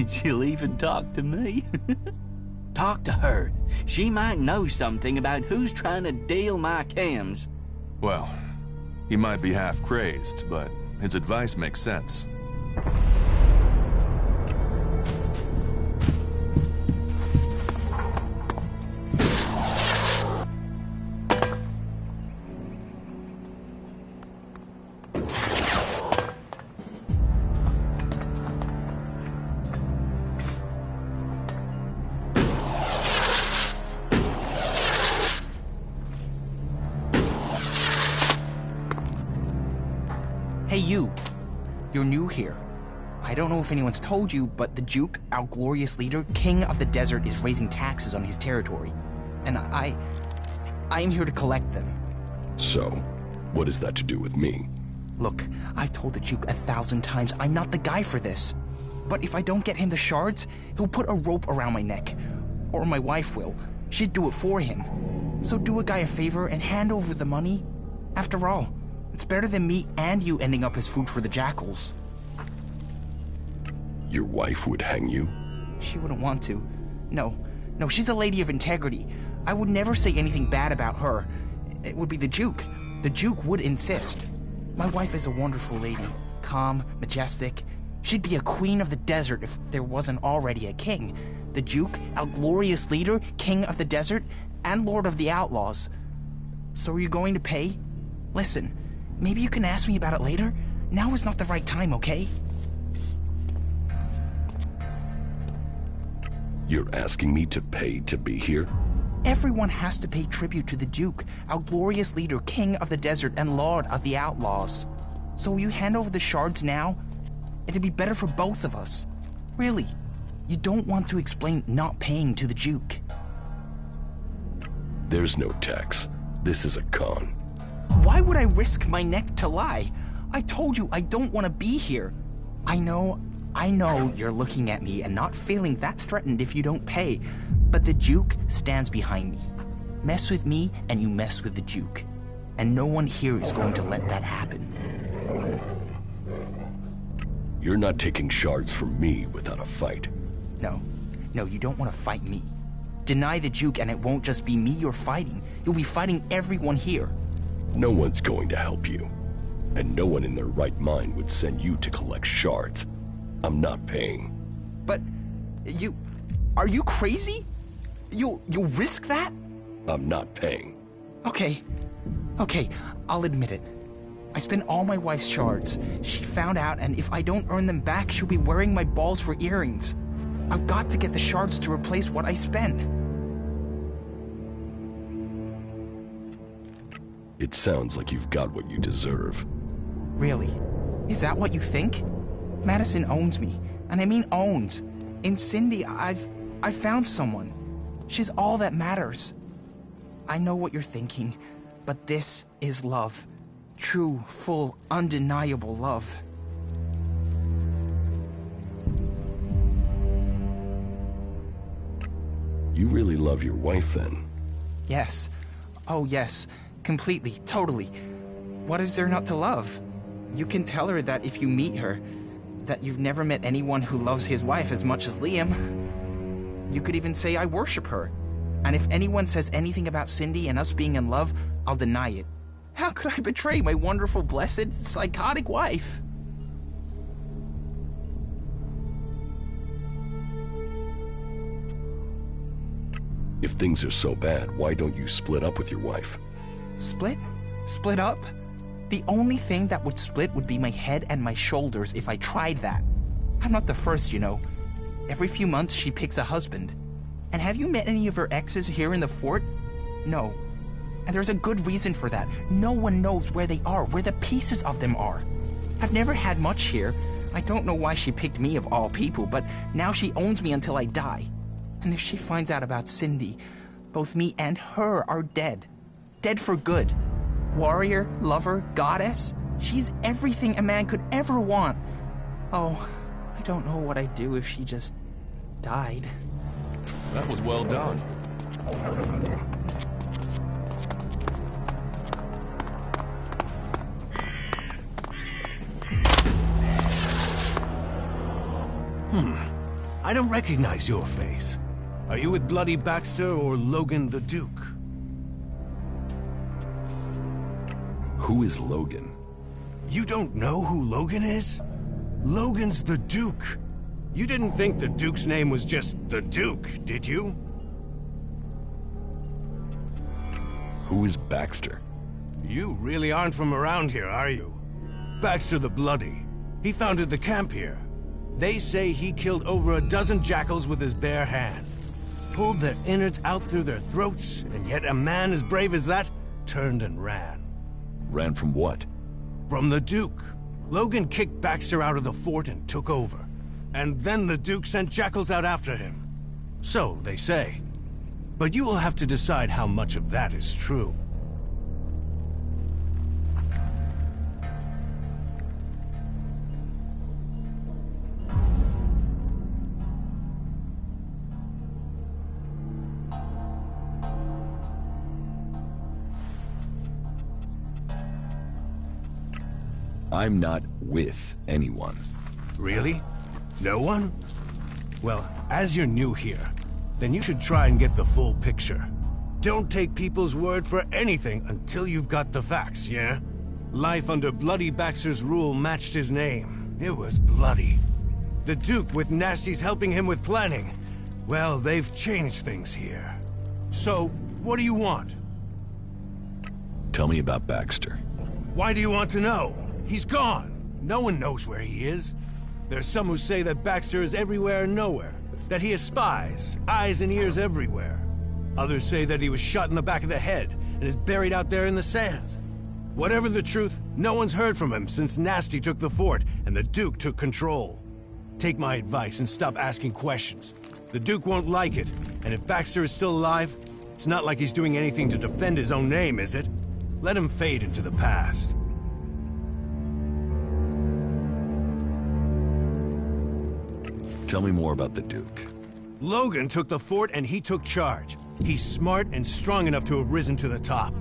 Speaker 20: She'll even talk to me. Talk to her. She might know something about who's trying to deal my cams.
Speaker 1: Well, he might be half crazed, but his advice makes sense.
Speaker 14: Hey, you. You're new here. I don't know if anyone's told you, but the Duke, our glorious leader, king of the desert, is raising taxes on his territory. And I am here to collect them.
Speaker 6: So, what is that to do with me?
Speaker 14: Look, I've told the Duke 1,000 times I'm not the guy for this. But if I don't get him the shards, he'll put a rope around my neck. Or my wife will. She'd do it for him. So do a guy a favor and hand over the money. After all, it's better than me and you ending up as food for the jackals.
Speaker 6: Your wife would hang you?
Speaker 14: She wouldn't want to. No, she's a lady of integrity. I would never say anything bad about her. It would be the Duke. The Duke would insist. My wife is a wonderful lady. Calm, majestic. She'd be a queen of the desert if there wasn't already a king. The Duke, our glorious leader, king of the desert, and lord of the outlaws. So are you going to pay? Listen, maybe you can ask me about it later. Now is not the right time, okay?
Speaker 6: You're asking me to pay to be here?
Speaker 14: Everyone has to pay tribute to the Duke, our glorious leader, king of the desert, and lord of the outlaws. So will you hand over the shards now? It'd be better for both of us. Really, you don't want to explain not paying to the Duke.
Speaker 6: There's no tax. This is a con.
Speaker 14: Why would I risk my neck to lie? I told you I don't want to be here. I know you're looking at me and not feeling that threatened if you don't pay, but the Duke stands behind me. Mess with me and you mess with the Duke. And no one here is going to let that happen.
Speaker 6: You're not taking shards from me without a fight.
Speaker 14: No, you don't want to fight me. Deny the Duke and it won't just be me you're fighting. You'll be fighting everyone here.
Speaker 6: No one's going to help you. And no one in their right mind would send you to collect shards. I'm not paying.
Speaker 14: But are you crazy? You'll risk that?
Speaker 6: I'm not paying.
Speaker 14: Okay, I'll admit it. I spent all my wife's shards. She found out, and if I don't earn them back, she'll be wearing my balls for earrings. I've got to get the shards to replace what I spent.
Speaker 6: It sounds like you've got what you deserve.
Speaker 14: Really? Is that what you think? Madison owns me, and I mean owns. In Cindy, I've found someone. She's all that matters. I know what you're thinking, but this is love. True, full, undeniable love.
Speaker 6: You really love your wife, then?
Speaker 14: Yes. Oh, yes. Completely. Totally. What is there not to love? You can tell her that if you meet her, that you've never met anyone who loves his wife as much as Liam. You could even say I worship her. And if anyone says anything about Cindy and us being in love, I'll deny it. How could I betray my wonderful, blessed, psychotic wife?
Speaker 6: If things are so bad, why don't you split up with your wife?
Speaker 14: Split? Split up? The only thing that would split would be my head and my shoulders if I tried that. I'm not the first, you know. Every few months she picks a husband. And have you met any of her exes here in the fort? No. And there's a good reason for that. No one knows where they are, where the pieces of them are. I've never had much here. I don't know why she picked me of all people, but now she owns me until I die. And if she finds out about Cindy, both me and her are dead. Dead for good. Warrior, lover, goddess. She's everything a man could ever want. Oh, I don't know what I'd do if she just died.
Speaker 1: That was well done.
Speaker 12: I don't recognize your face. Are you with Bloody Baxter or Logan the Duke?
Speaker 6: Who is Logan?
Speaker 12: You don't know who Logan is? Logan's the Duke. You didn't think the Duke's name was just the Duke, did you?
Speaker 6: Who is Baxter?
Speaker 12: You really aren't from around here, are you? Baxter the Bloody. He founded the camp here. They say he killed over a dozen jackals with his bare hand. Pulled their innards out through their throats, and yet a man as brave as that turned and ran.
Speaker 6: Ran from what?
Speaker 12: From the Duke. Logan kicked Baxter out of the fort and took over. And then the Duke sent jackals out after him. So they say. But you will have to decide how much of that is true.
Speaker 6: I'm not with anyone.
Speaker 12: Really? No one? Well, as you're new here, then you should try and get the full picture. Don't take people's word for anything until you've got the facts, yeah? Life under Bloody Baxter's rule matched his name. It was bloody. The Duke, with Nasty's helping him with planning, well, they've changed things here. So, what do you want?
Speaker 6: Tell me about Baxter.
Speaker 12: Why do you want to know? He's gone. No one knows where he is. There's some who say that Baxter is everywhere and nowhere, that he has spies, eyes and ears everywhere. Others say that he was shot in the back of the head and is buried out there in the sands. Whatever the truth, no one's heard from him since Nasty took the fort and the Duke took control. Take my advice and stop asking questions. The Duke won't like it, and if Baxter is still alive, it's not like he's doing anything to defend his own name, is it? Let him fade into the past.
Speaker 6: Tell me more about the Duke.
Speaker 12: Logan took the fort and he took charge. He's smart and strong enough to have risen to the top.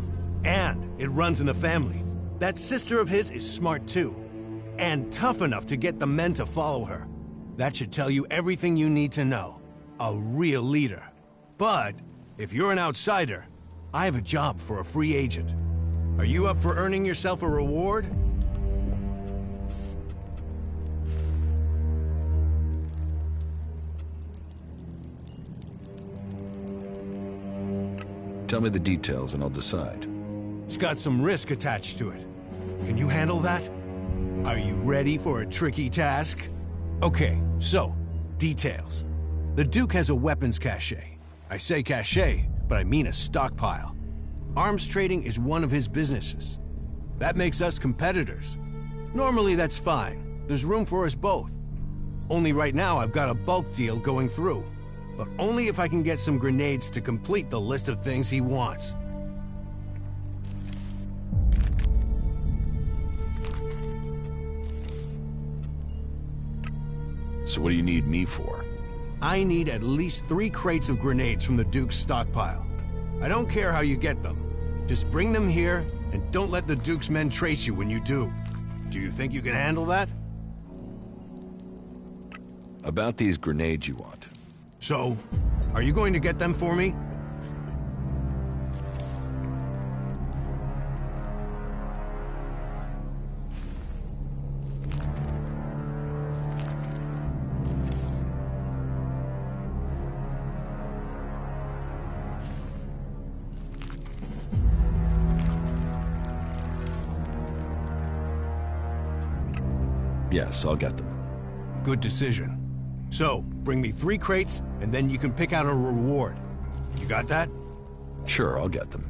Speaker 12: And it runs in the family. That sister of his is smart too. And tough enough to get the men to follow her. That should tell you everything you need to know. A real leader. But if you're an outsider, I have a job for a free agent. Are you up for earning yourself a reward?
Speaker 6: Tell me the details and I'll decide.
Speaker 12: It's got some risk attached to it. Can you handle that? Are you ready for a tricky task? Okay, so, details. The Duke has a weapons cache. I say cache, but I mean a stockpile. Arms trading is one of his businesses. That makes us competitors. Normally that's fine. There's room for us both. Only right now I've got a bulk deal going through. But only if I can get some grenades to complete the list of things he wants.
Speaker 6: So what do you need me for?
Speaker 12: I need at least 3 crates of grenades from the Duke's stockpile. I don't care how you get them.
Speaker 21: Just bring them here, and don't let the Duke's men trace you when you do. Do you think you can handle that?
Speaker 6: About these grenades you want.
Speaker 21: So, are you going to get them for me?
Speaker 6: Yes, I'll get them.
Speaker 21: Good decision. So, bring me 3 crates, and then you can pick out a reward. You got that?
Speaker 6: Sure, I'll get them.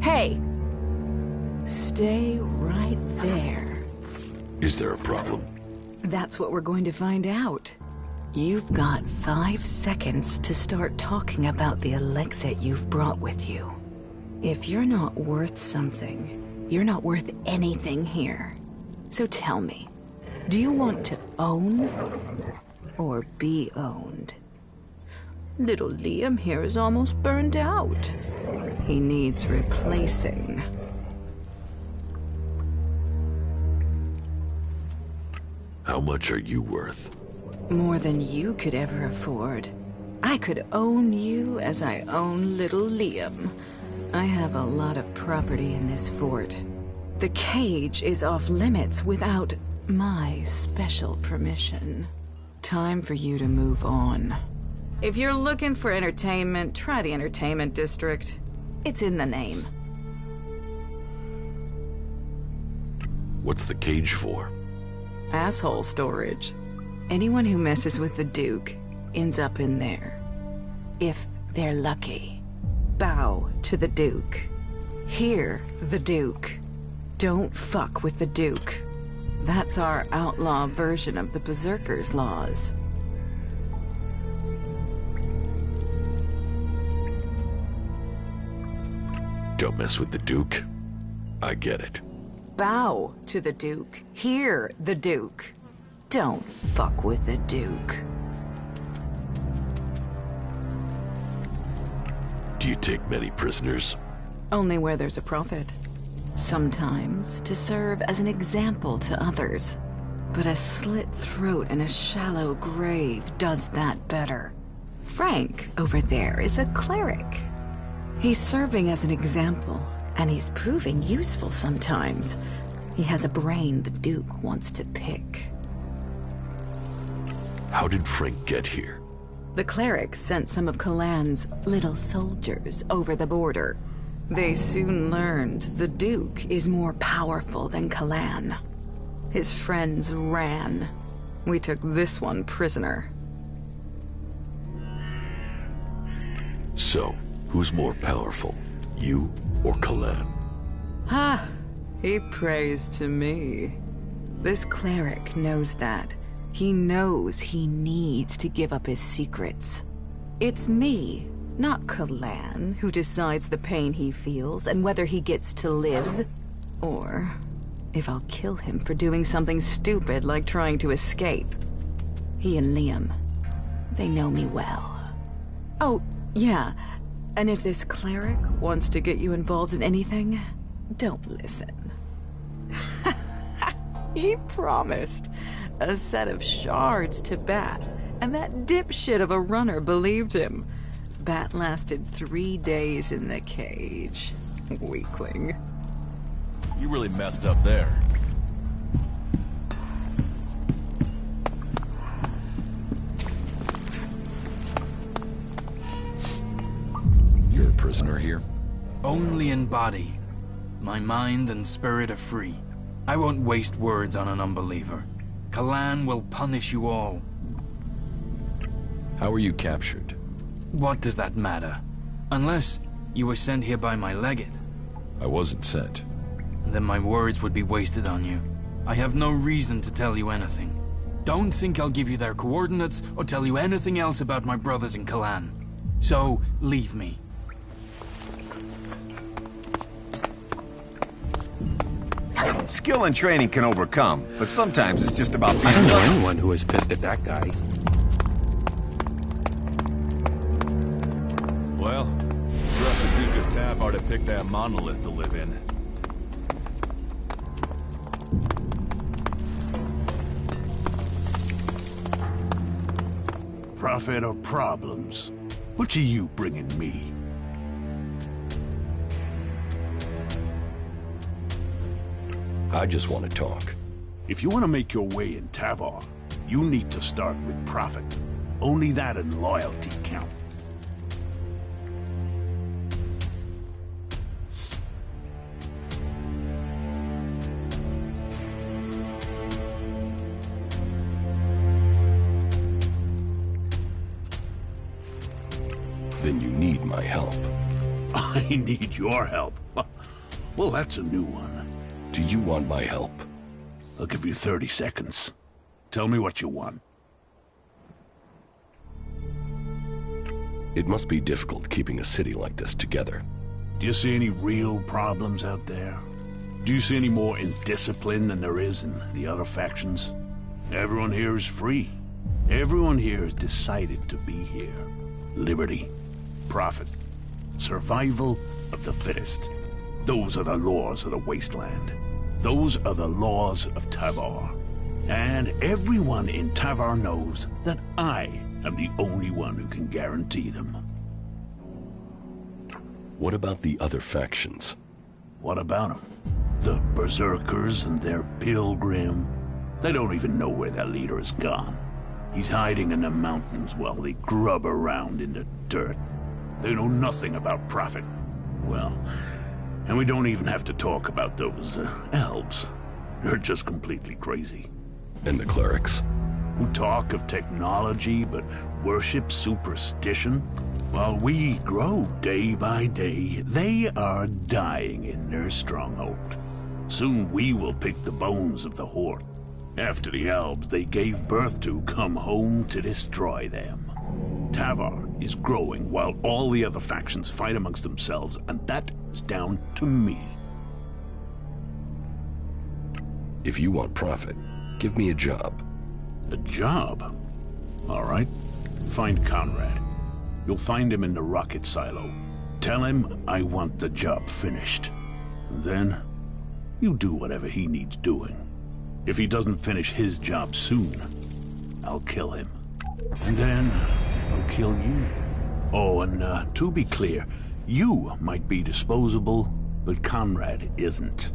Speaker 4: Hey! Stay right there.
Speaker 6: Is there a problem?
Speaker 4: That's what we're going to find out. You've got 5 seconds to start talking about the Elexit you've brought with you. If you're not worth something, you're not worth anything here. So tell me, do you want to own or be owned? Little Liam here is almost burned out. He needs replacing.
Speaker 6: How much are you worth?
Speaker 4: More than you could ever afford. I could own you as I own little Liam. I have a lot of property in this fort. The cage is off limits without my special permission. Time for you to move on. If you're looking for entertainment, try the entertainment district. It's in the name.
Speaker 6: What's the cage for?
Speaker 4: Asshole storage. Anyone who messes with the Duke ends up in there. If they're lucky. Bow to the Duke. Hear the Duke. Don't fuck with the Duke. That's our outlaw version of the Berserker's laws.
Speaker 6: Don't mess with the Duke. I get it.
Speaker 4: Bow to the Duke. Hear the Duke. Don't fuck with the Duke.
Speaker 6: Do you take many prisoners?
Speaker 4: Only where there's a profit. Sometimes to serve as an example to others. But a slit throat and a shallow grave does that better. Frank, over there, is a cleric. He's serving as an example, and he's proving useful sometimes. He has a brain the Duke wants to pick.
Speaker 6: How did Frank get here?
Speaker 4: The cleric sent some of Kalan's little soldiers over the border. They soon learned the Duke is more powerful than Kalan. His friends ran. We took this one prisoner.
Speaker 6: So, who's more powerful, you or Kalan?
Speaker 4: Ha! He prays to me. This cleric knows that. He knows he needs to give up his secrets. It's me, not Kalan, who decides the pain he feels and whether he gets to live. Or if I'll kill him for doing something stupid like trying to escape. He and Liam, they know me well. Oh, yeah. And if this cleric wants to get you involved in anything, don't listen. He promised a set of shards to Bat, and that dipshit of a runner believed him. Bat lasted 3 days in the cage. Weakling.
Speaker 1: You really messed up there.
Speaker 6: You're a prisoner here?
Speaker 20: Only in body. My mind and spirit are free. I won't waste words on an unbeliever. Kalan will punish you all.
Speaker 6: How were you captured?
Speaker 20: What does that matter? Unless you were sent here by my legate.
Speaker 6: I wasn't sent.
Speaker 20: Then my words would be wasted on you. I have no reason to tell you anything. Don't think I'll give you their coordinates or tell you anything else about my brothers in Kalan. So, leave me.
Speaker 9: Skill and training can overcome, but sometimes it's just about being
Speaker 8: I don't know
Speaker 9: lucky.
Speaker 8: anyone who is pissed at that guy.
Speaker 1: Well, trust the Duke of Tavar to pick that monolith to live in.
Speaker 13: Prophet or problems? Which are you bringing me?
Speaker 6: I just want to talk.
Speaker 13: If you want to make your way in Tavar, you need to start with Prophet. Only that and loyalty count.
Speaker 6: Then you need my help.
Speaker 13: I need your help. Well, that's a new one.
Speaker 6: Do you want my help?
Speaker 13: I'll give you 30 seconds. Tell me what you want.
Speaker 6: It must be difficult keeping a city like this together.
Speaker 13: Do you see any real problems out there? Do you see any more indiscipline than there is in the other factions? Everyone here is free. Everyone here has decided to be here. Liberty, profit, survival of the fittest. Those are the laws of the wasteland. Those are the laws of Tavar. And everyone in Tavar knows that I am the only one who can guarantee them.
Speaker 6: What about the other factions?
Speaker 13: What about them? The Berserkers and their pilgrim. They don't even know where their leader is gone. He's hiding in the mountains while they grub around in the dirt. They know nothing about Prophet. Well, and we don't even have to talk about those elves. They're just completely crazy.
Speaker 6: And the clerics?
Speaker 13: Who talk of technology but worship superstition? While we grow day by day, they are dying in their stronghold. Soon we will pick the bones of the Horde. After the elves they gave birth to come home to destroy them. Tavar is growing while all the other factions fight amongst themselves, and that is down to me.
Speaker 6: If you want profit, give me a job.
Speaker 13: A job? All right. Find Conrad. You'll find him in the rocket silo. Tell him I want the job finished. Then, you do whatever he needs doing. If he doesn't finish his job soon, I'll kill him. And then, I'll kill you. Oh, and to be clear, you might be disposable, but Conrad isn't.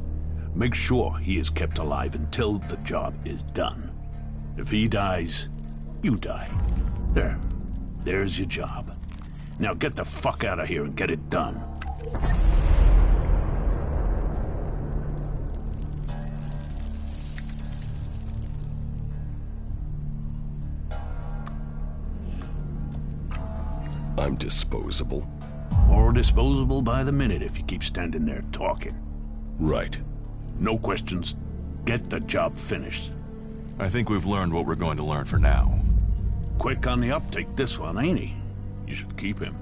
Speaker 13: Make sure he is kept alive until the job is done. If he dies, you die. There's your job. Now get the fuck out of here and get it done.
Speaker 6: I'm disposable.
Speaker 13: Or disposable by the minute if you keep standing there talking.
Speaker 6: Right.
Speaker 13: No questions. Get the job finished.
Speaker 1: I think we've learned what we're going to learn for now.
Speaker 13: Quick on the uptake, this one, ain't he? You should keep him.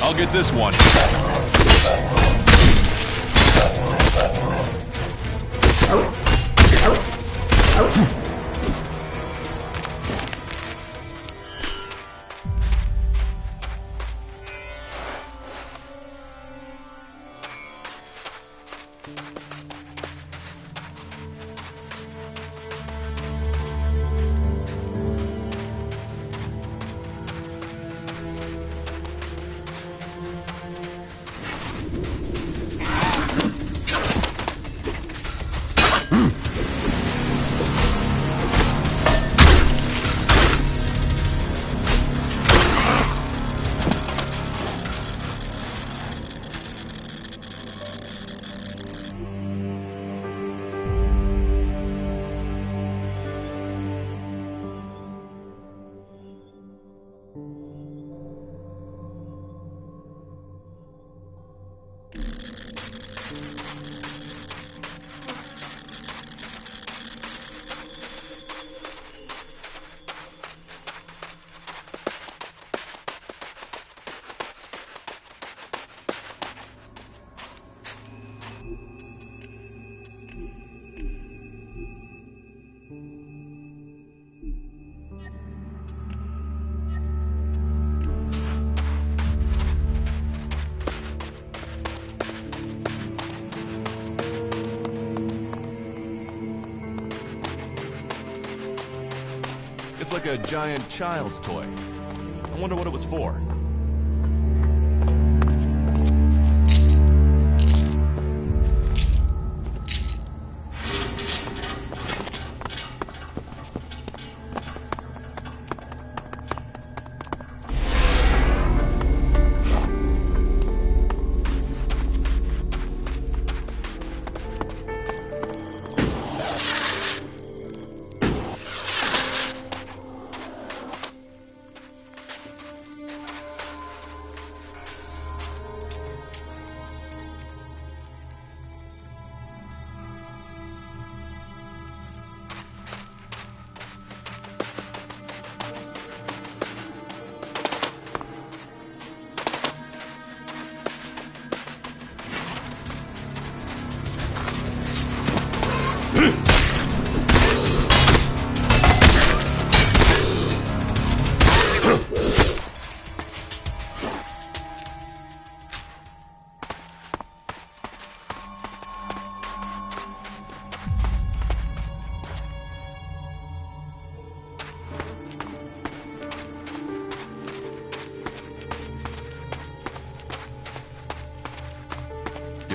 Speaker 1: I'll get this one. It's like a giant child's toy. I wonder what it was for.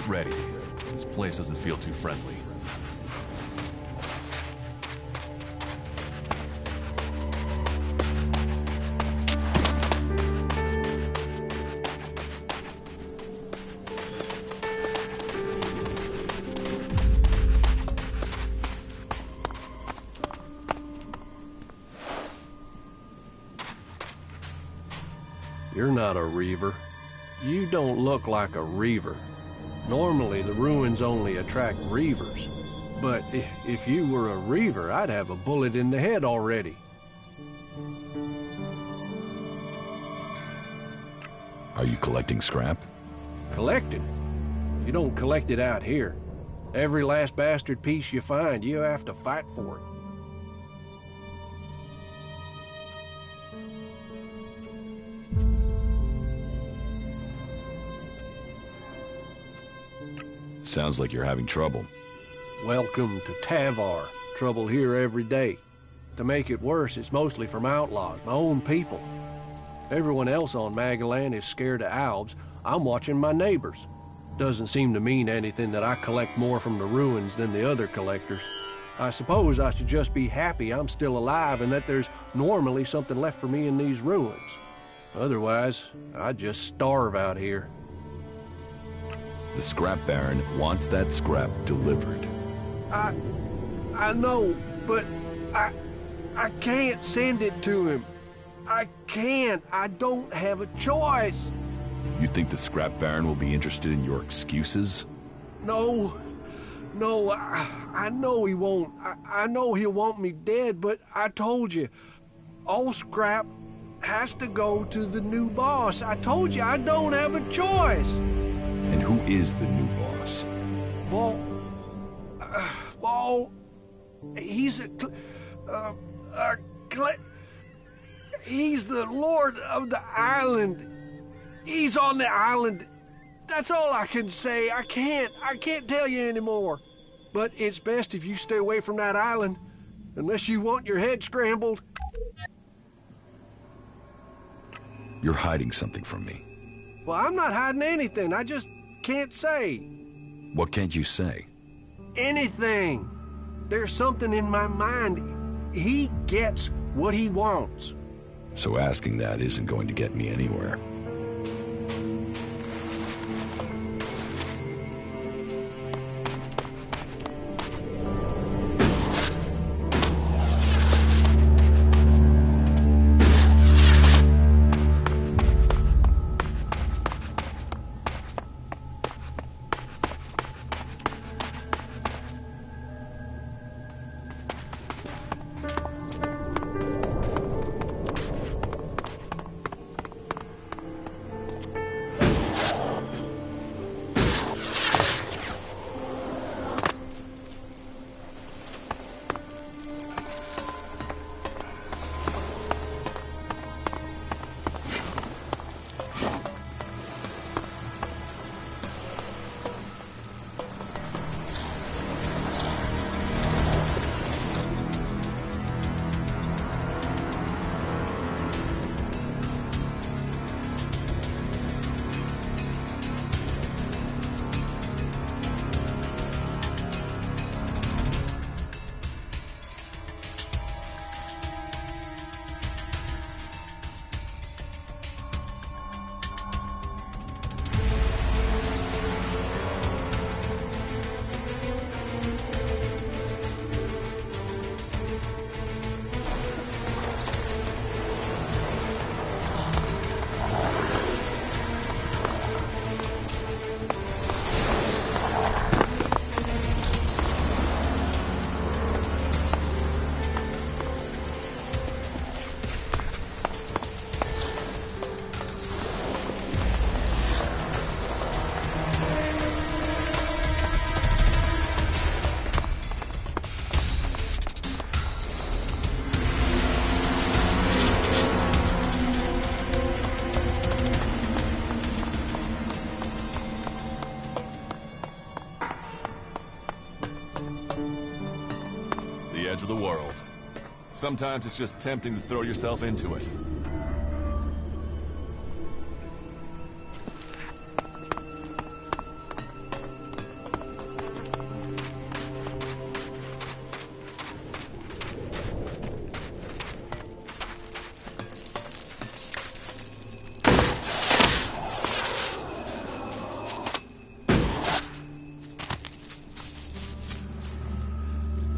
Speaker 1: Get ready. This place doesn't feel too friendly.
Speaker 16: You're not a reaver. You don't look like a reaver. Normally, the ruins only attract reavers. But if you were a reaver, I'd have a bullet in the head already.
Speaker 6: Are you collecting scrap?
Speaker 16: Collecting? You don't collect it out here. Every last bastard piece you find, you have to fight for it.
Speaker 6: Sounds like you're having trouble.
Speaker 16: Welcome to Tavar. Trouble here every day. To make it worse, it's mostly from outlaws, my own people. Everyone else on Magalan is scared of Albs. I'm watching my neighbors. Doesn't seem to mean anything that I collect more from the ruins than the other collectors. I suppose I should just be happy I'm still alive and that there's normally something left for me in these ruins. Otherwise, I'd just starve out here.
Speaker 6: The Scrap Baron wants that scrap delivered.
Speaker 16: I know, but I can't send it to him. I can't. I don't have a choice.
Speaker 6: You think the Scrap Baron will be interested in your excuses?
Speaker 16: No, I know he won't. I know he'll want me dead, but I told you, all scrap has to go to the new boss. I told you, I don't have a choice.
Speaker 6: And who is the new boss?
Speaker 16: Vol, he's he's the lord of the island. He's on the island. That's all I can say. I can't tell you anymore. But it's best if you stay away from that island, unless you want your head scrambled.
Speaker 6: You're hiding something from me.
Speaker 16: Well, I'm not hiding anything. I just can't say.
Speaker 6: What can't you say?
Speaker 16: Anything. There's something in my mind. He gets what he wants.
Speaker 6: So asking that isn't going to get me anywhere.
Speaker 1: Of the world. Sometimes it's just tempting to throw yourself into it.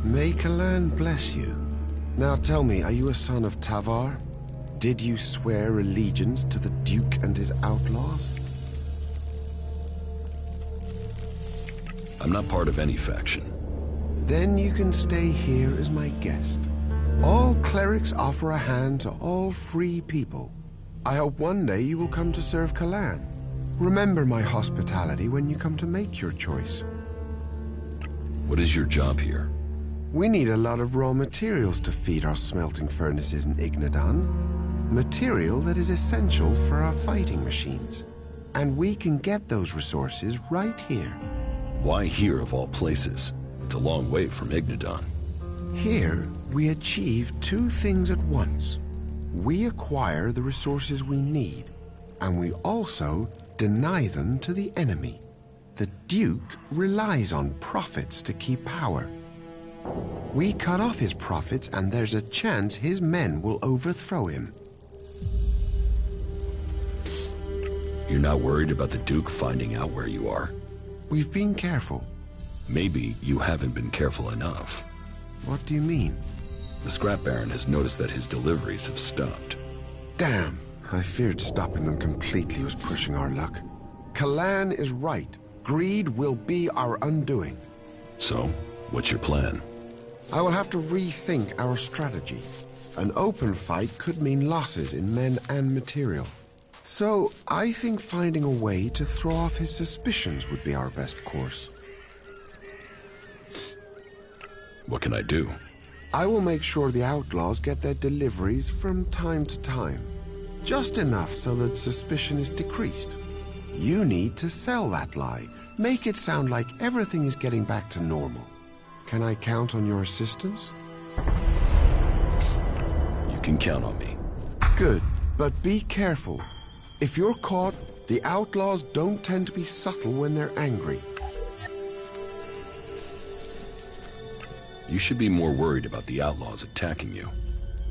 Speaker 3: May Kalan bless you. Now tell me, are you a son of Tavar? Did you swear allegiance to the Duke and his outlaws?
Speaker 6: I'm not part of any faction.
Speaker 3: Then you can stay here as my guest. All clerics offer a hand to all free people. I hope one day you will come to serve Kalan. Remember my hospitality when you come to make your choice.
Speaker 6: What is your job here?
Speaker 3: We need a lot of raw materials to feed our smelting furnaces in Ignadan. Material that is essential for our fighting machines. And we can get those resources right here.
Speaker 6: Why here of all places? It's a long way from Ignadan.
Speaker 3: Here, we achieve two things at once. We acquire the resources we need, and we also deny them to the enemy. The Duke relies on profits to keep power. We cut off his profits, and there's a chance his men will overthrow him.
Speaker 6: You're not worried about the Duke finding out where you are?
Speaker 3: We've been careful.
Speaker 6: Maybe you haven't been careful enough.
Speaker 3: What do you mean?
Speaker 6: The Scrap Baron has noticed that his deliveries have stopped.
Speaker 3: Damn, I feared stopping them completely was pushing our luck. Kalan is right. Greed will be our undoing.
Speaker 6: So, what's your plan?
Speaker 3: I will have to rethink our strategy. An open fight could mean losses in men and material. So, I think finding a way to throw off his suspicions would be our best course.
Speaker 6: What can I do?
Speaker 3: I will make sure the outlaws get their deliveries from time to time. Just enough so that suspicion is decreased. You need to sell that lie. Make it sound like everything is getting back to normal. Can I count on your assistance?
Speaker 6: You can count on me.
Speaker 3: Good, but be careful. If you're caught, the outlaws don't tend to be subtle when they're angry.
Speaker 6: You should be more worried about the outlaws attacking you.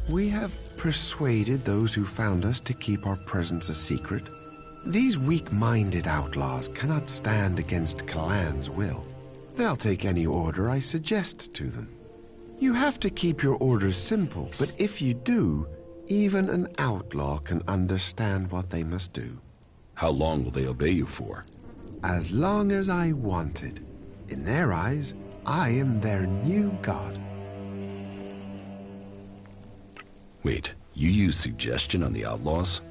Speaker 3: We have persuaded those who found us to keep our presence a secret. These weak-minded outlaws cannot stand against Kalan's will. They'll take any order I suggest to them. You have to keep your orders simple, but if you do, even an outlaw can understand what they must do.
Speaker 6: How long will they obey you for?
Speaker 3: As long as I wanted. In their eyes, I am their new god.
Speaker 6: Wait, you used suggestion on the outlaws?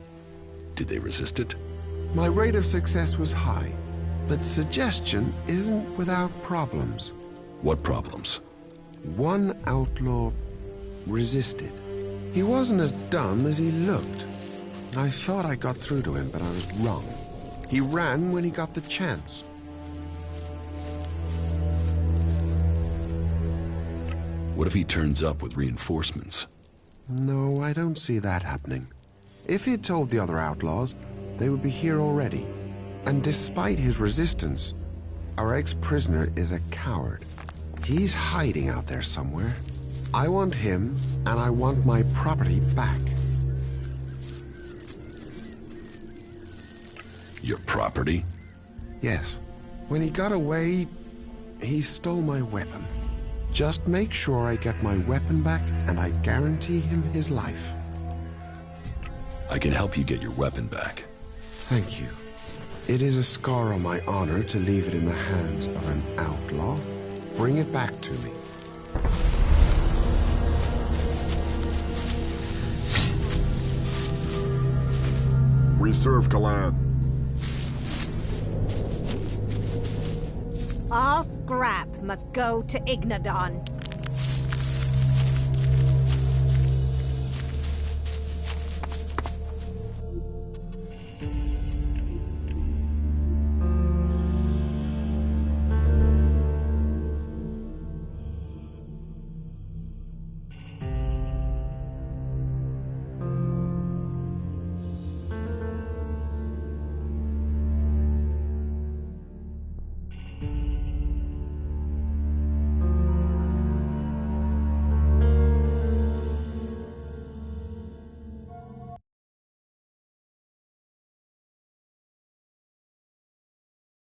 Speaker 6: Did they resist it?
Speaker 3: My rate of success was high, but suggestion isn't without problems.
Speaker 6: What problems?
Speaker 3: One outlaw resisted. He wasn't as dumb as he looked. I thought I got through to him, but I was wrong. He ran when he got the chance.
Speaker 6: What if he turns up with reinforcements?
Speaker 3: No, I don't see that happening. If he'd told the other outlaws, they would be here already. And despite his resistance, our ex-prisoner is a coward. He's hiding out there somewhere. I want him, and I want my property back.
Speaker 6: Your property?
Speaker 3: Yes. When he got away, he stole my weapon. Just make sure I get my weapon back, and I guarantee him his life.
Speaker 6: I can help you get your weapon back.
Speaker 3: Thank you. It is a scar on my honor to leave it in the hands of an outlaw. Bring it back to me.
Speaker 22: We serve Kalan.
Speaker 23: All scrap must go to Ignadan.